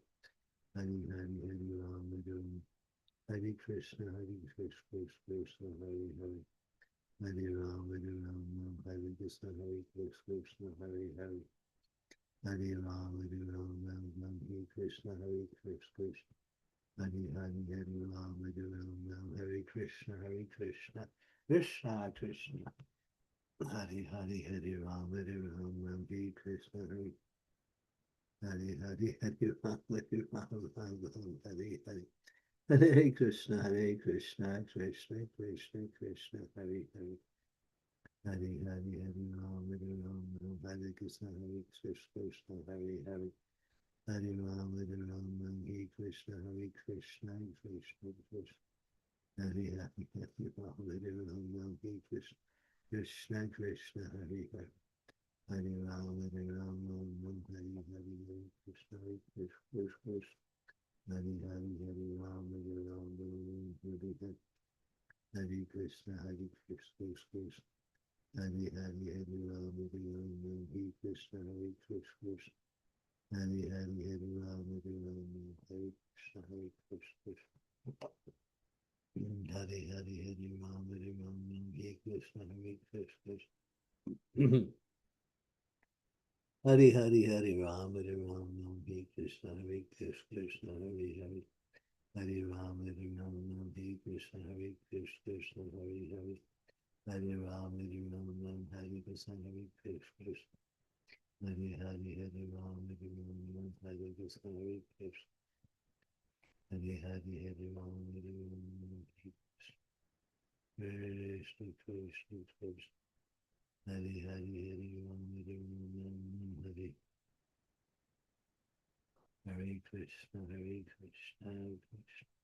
Hare Hare, Hare Ram, Hare Krishna, Krishna, Hare Hare. Hare Ram, Hare Krishna, Krishna, Hare Hare. Hare Ram, Hare Krishna, Krishna. Hare Hare, Hare Ram, Hare Krishna, Krishna, Krishna, Krishna. Hare Hare, Hare Ram, Hare Krishna, Hare Hare, Hare Ram, Hare Hare. Hare Krishna, Krishna, Krishna, Krishna, Hare Hare. Hare Hare, Hare Ram, Hare Krishna, Krishna, Hare Hare. Hare Ram, Hare Krishna, Krishna, Krishna, Krishna. Hare Hare, Hare Ram, Hare Krishna, Krishna, Krishna, Hare Hare. Hare Ram, Hare Hare Krishna, Krishna, Krishna. Hare Hare, Hare Ram, Hare Hare. Hare Krishna, Krishna. Hare Hare, Hare Ram, Hare Krishna, Krishna. Hare Hare, Hare Ram, Hare Krishna, Krishna. Hare Hare, Hare Ram, Hare Krishna, Krishna. Hare Hare, Hare Ram, Hare Krishna, Krishna, Hare Hare. Hare Ram, Hare Krishna, Krishna, Hare Hare. Hare Ram, Hare Krishna, Krishna. Hare Hare, Hare Ram, Hare Krishna, Krishna. Hare Hare, Hare Ram, Hare Krishna, Krishna, Krishna. Hare Hare, Hare Ram, Hare Hare Krishna, Krishna, Krishna.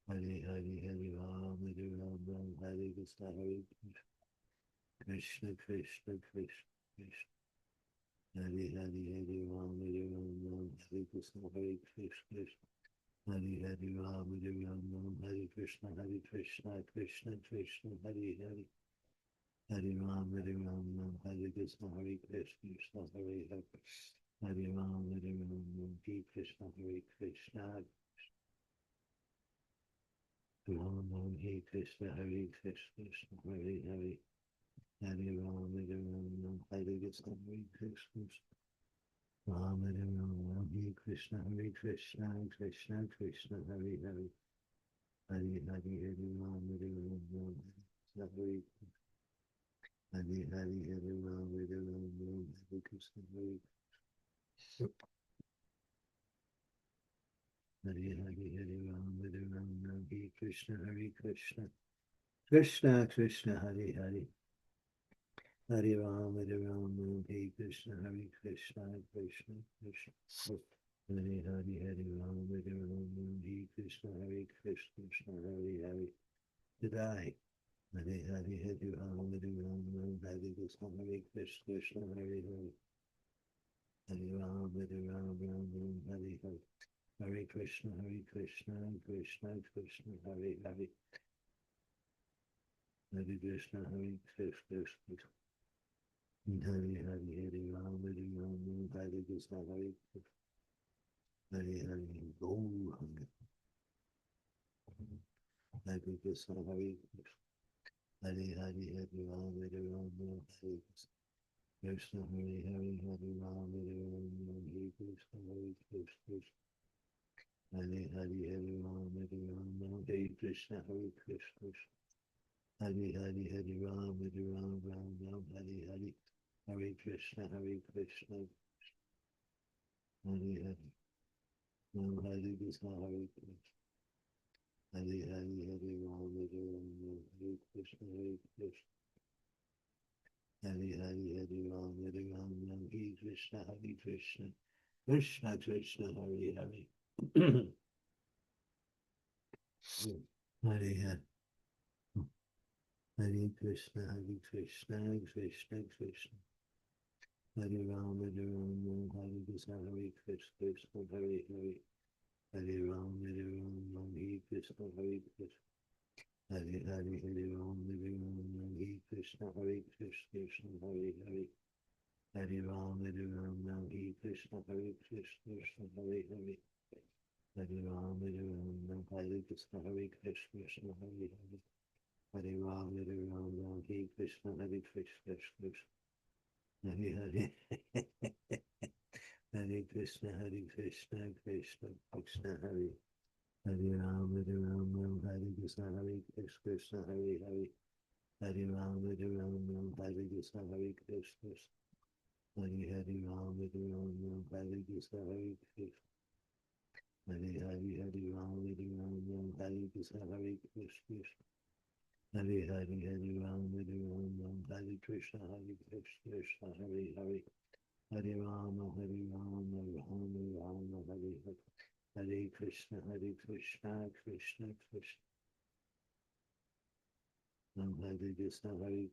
Hare Hare, Hare Ram, Hare Krishna, Krishna, Krishna, Krishna, Krishna. Hare Hare, Hare Ram, Hare Krishna, Krishna. Hare Hare Ram, Hare Krishna, Krishna, Krishna, Hare Hare. Hare Ram, Hare Krishna, Krishna, Hare Hare. Hare Ram, Hare Krishna, Krishna. Ram, Hare Krishna, Krishna, Hare Hare. Hare Ram, Hare Ram, Hare Krishna, Hare Krishna, Ram, Hare Ram, Hare Krishna, Hare Krishna, Krishna Krishna, Hare Hare, Hare Hare, Hare Ram, Hare Ram, Hare Hare, Hare Hare, Hare Ram, Hare Ram, Hare Krishna, Hare Hare Hare, Hare Ram, Hare Ram, Hare Krishna, Hare Krishna, Krishna Krishna, Hare Hare, Hare Ram, Hare Ram, Hare Krishna, Hare Krishna, Krishna Krishna, Hare Hare, Hare Ram, Hare Ram, Hare Krishna, Hare Krishna, Hare Hare. Today, Hare Hare, Hare Ram, Hare Ram, Hare Krishna, Hare Krishna, Hare Hare. Hare Ram, Hare Ram, Ram Ram, Hare Hare. Hare Krishna, Krishna Krishna, Hare Hare. Hare Krishna, Krishna Krishna. Hare Hare, Hare Ram, Hare Ram, Hare Krishna, Hare Krishna. Hare Hare, Go Hare. Hare Krishna, Hare Krishna. Hare Hare, Hare Ram, Hare Ram, Hare Krishna. Krishna Hare Hare, Hare Ram, Hare Ram, Hare Krishna, Hare Krishna. Hare Hare, Hare Ram, Hare Ram, Hare Krishna, Hare Krishna. Hare Hare, Hare Ram, Hare Ram, Ram Ram, Hare Hare. Hare Krishna, Hare Krishna. Hare Hare. Ram Hare Krishna, Hare Krishna. Hare Hare, Hare Ram, Hare Ram, Hare Krishna, Hare Krishna. Hare Hare, Hare Ram, Hare Ram, Hare Krishna, Hare Krishna. Krishna Krishna, Hare Hare. Hare Hare. Hare Krishna, Hare Krishna, Krishna Krishna. Hare Ram, Hare Ram, Hare Krishna, Hare Krishna, Hare Hare. Hare Ram, Hare Ram, Hare Krishna, Hare Krishna. Hare Hare, Hare Ram, Hare Ram, Hare Krishna, Hare Krishna, Hare Hare. Hare Ram, Hare Ram, Hare Krishna, Hare Krishna, Hare Hare. Hare Ram, Hare Ram, Hare Krishna, Hare Krishna, Hare Hare. Hare Ram, Hare Ram, Hare Krishna, Hare Krishna, Hare Hare. Hare Krishna, Hare Krishna, Krishna Krishna, Hare Hare Ram, Hare Ram, Hare Krishna, Hare Krishna, Hare Hare. Hare Ram, Hare Ram, Hare Krishna, Hare Krishna. Hare Hare Ram, Hare Ram, Hare Krishna, Hare Krishna. Hare Hare, Hare Ram, Hare Ram, Hare Krishna, Hare Krishna. Hare Hare, Hare Ram, Hare Ram, Hare Krishna, Hare Krishna, Hare Hare. Hare Rama, Hare Rama, Rama Rama, Hare Hare. Hare Krishna, Krishna Krishna. Hare Krishna, Hare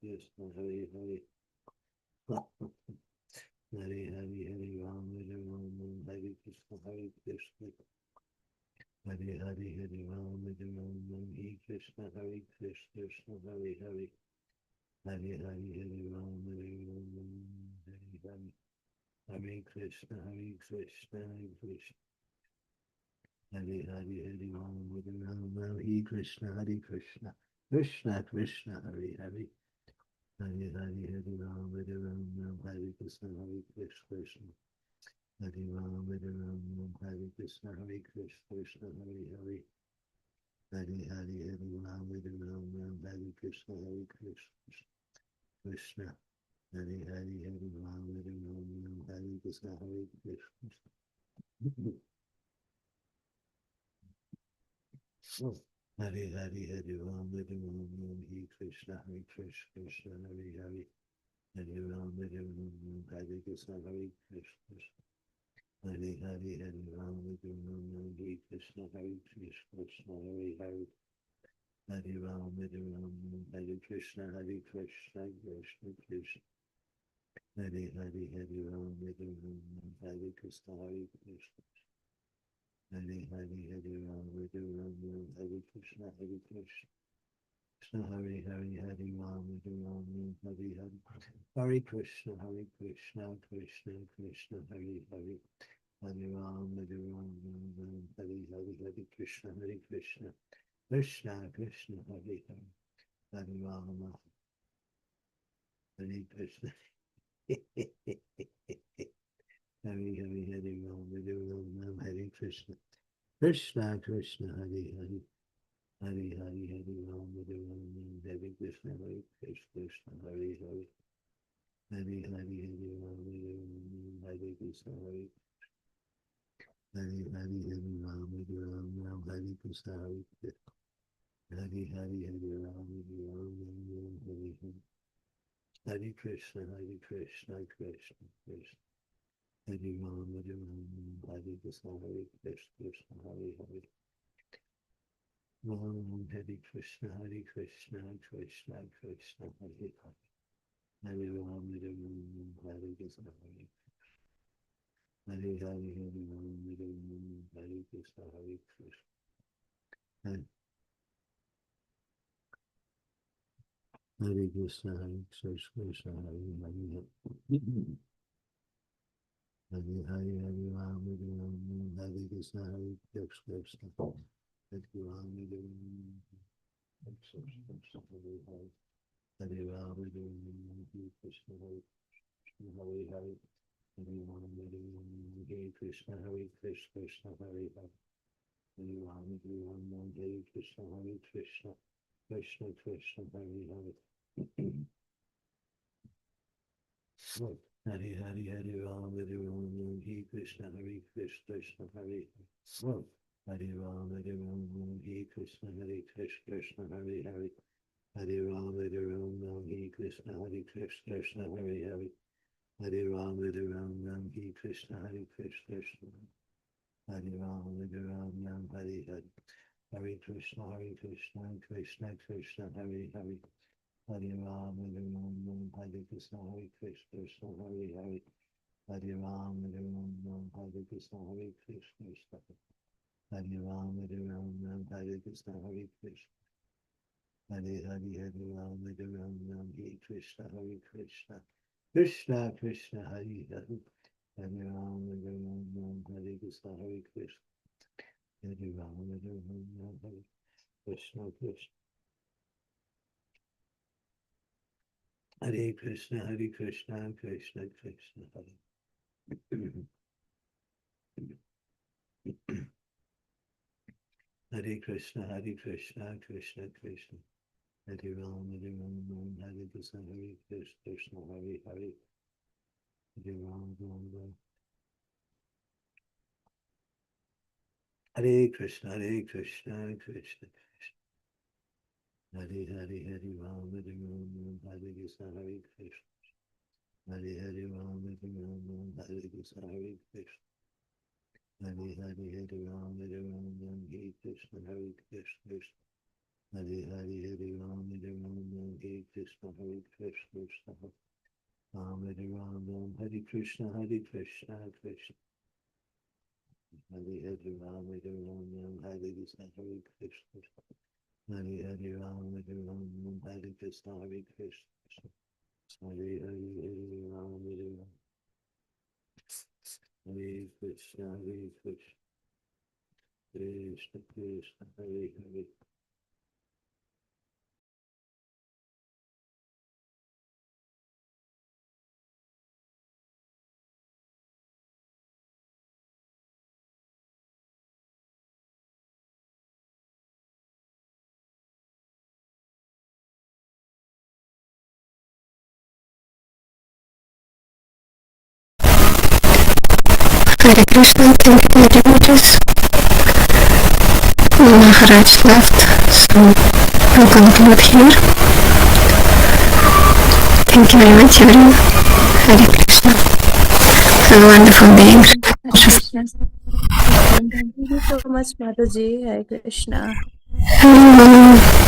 Krishna, Hare Hare. Hare Hare, Hare Rama, Hare Rama, Hare Krishna, Hare Krishna. Hare Hare, Hare Ram, Hare Ram, Hare Krishna, Hare Krishna, Hare Hare. Hare Hare, Hare Ram, Hare Ram, Hare Hare. Hare Krishna, Hare Krishna, Hare Krishna. Hare Hare, Hare Ram, Hare Ram, Hare Krishna, Hare Krishna. Krishna Krishna, Hare Hare. Hare Hare, Hare Ram, Hare Ram, Hare Krishna, Hare Krishna. Hare Ram, Hare Ram, Hare Krishna, Hare Krishna, Hare Hare. Hare Hare, Hare Ram, Hare Ram, Hare Krishna, Hare Krishna. Krishna. Hare Hare, Hare Ram, Hare Ram, Hare Krishna, Hare Krishna. Hare Hare, Hare Ram, Hare Ram, Hare Krishna, Hare Krishna, Hare Hare. Hare Ram, Hare Ram, Hare Krishna, Hare Krishna. Hare Hare, Hare Ram, Hare Ram, Hare Krishna, Hare Krishna, Hare Hare. Hare Ram, Hare Ram, Hare Krishna, Hare Krishna, Krishna Krishna. Hare Hare, Hare Ram, Hare Ram, Hare Krishna, Hare Krishna. Hare Hare, Hare Ram, Hare Ram, Hare Krishna, Hare Krishna. Krishna Hare Hare, Hare Ram, Hare Ram, Hare Hare. Hare Krishna, Hare Krishna, Krishna Krishna, Hare Hare. Hare Ram, Hare Ram, Hare Hare, Hare Krishna, Hare Krishna. Krishna Krishna, Hare Hare. Hare Rama. Hare Krishna. Hare Hare Hare Ram, Hare Ram, Hare Krishna. Krishna Krishna Hare Hare. Hare Hare Hare Ram, Hare Ram, Hare Krishna, Hare Krishna, Hare Hare. Hare Hare Hare Ram, Hare Ram, Hare Krishna, Hare Hare Hare Hare Ram, Hare Ram, Hare Krishna, Hare Krishna. Hare Hare Hare Ram, Hare Ram, Hare Hare. Hare Krishna, Hare Krishna, Krishna Krishna. Hare Ram, Hare Ram, Hare Krishna, Hare Krishna, Hare Hare. Ram, Hare Krishna, Hare Krishna, Krishna Krishna, Hare Hare. Hare Ram, Hare Ram, Hare Krishna, Hare Hare Hare Hare Ram, Hare Ram, Hare Krishna, Hare Krishna. Hare Krishna, Hare Krishna, Hare Hare. Hare Hare Hare Ram, Hare Ram, Hare Krishna, Hare Krishna. Hare Ram, Hare Ram, Hare Krishna, Hare Hare. Hare Ram, Hare Ram, Hare Krishna, Hare Hare Hare. Hare Ram, Hare Ram, Hare Krishna, Hare Krishna, Hare Hare. Hare Ram, Hare Ram, Hare Krishna, Hare Krishna, Krishna Krishna, Hare Hare. Hare Hare Hare Ram, Hare Ram, Hare Krishna, Hare Krishna, Hare Hare. Hare Ram, Hare Ram, Hare Krishna, Hare Krishna, Hare Hare. Hare Ram, Hare Ram, Hare Krishna, Hare Krishna, Hare Hare. Hare Ram, Hare Ram, Hare Krishna, Hare Krishna. Hare Ram, Hare Ram, Hare Hare. Hare Krishna, Krishna Krishna, Hare Hare. Hare Ram, Hare Ram, Hare Krishna, Hare Krishna, Hare Hare. Hare Ram, Hare Ram, Hare Krishna, Hare Krishna. Hare Ram, Hare Ram, Hare Krishna, Hare Krishna. Hare Hare Hare Ram, Hare Ram, Hare Krishna, Hare Krishna. Krishna Krishna, Hare Hare. Hare Ram, Hare Ram, Hare Krishna, Hare Krishna. Hare Ram, Hare Ram, Hare Krishna, Krishna. Hare Krishna, Krishna Krishna, Hare. Hare Krishna, Krishna Krishna, Hare Ram, Hare Ram, Hare Krishna, Hare Krishna, Hare Hare. Hare Ram, Ram. Hare Krishna, Krishna Krishna, Hare Hare Hare Ram, Hare Ram, Hare Krishna, Hare Krishna. Hare Hare Ram, Hare Ram, Hare Krishna, Hare Krishna. Hare Hare Hare Ram, Hare Ram, Hare Krishna, Hare Krishna. Hare Hare Hare Ram, Hare Ram, Hare Krishna, Hare Krishna. Ram, Hare Ram, Hare Krishna, Hare Krishna, Krishna. Hare Hare Ram, Hare Ram, Hare Krishna, Hare Krishna. Hare Hare Ram, Hare Ram, Hare Krishna, Hare Krishna. Hare Hare Hare Ram, Hare Ram. Hare Krishna, Hare Krishna. Krishna Krishna, Hare Hare. Hare Krishna, thank you very much. Maharaj left, so I'll conclude here. Thank you very much, everyone. Hare Krishna. Have a wonderful day. Thank you so much, Mataji. Hare Krishna. Hello.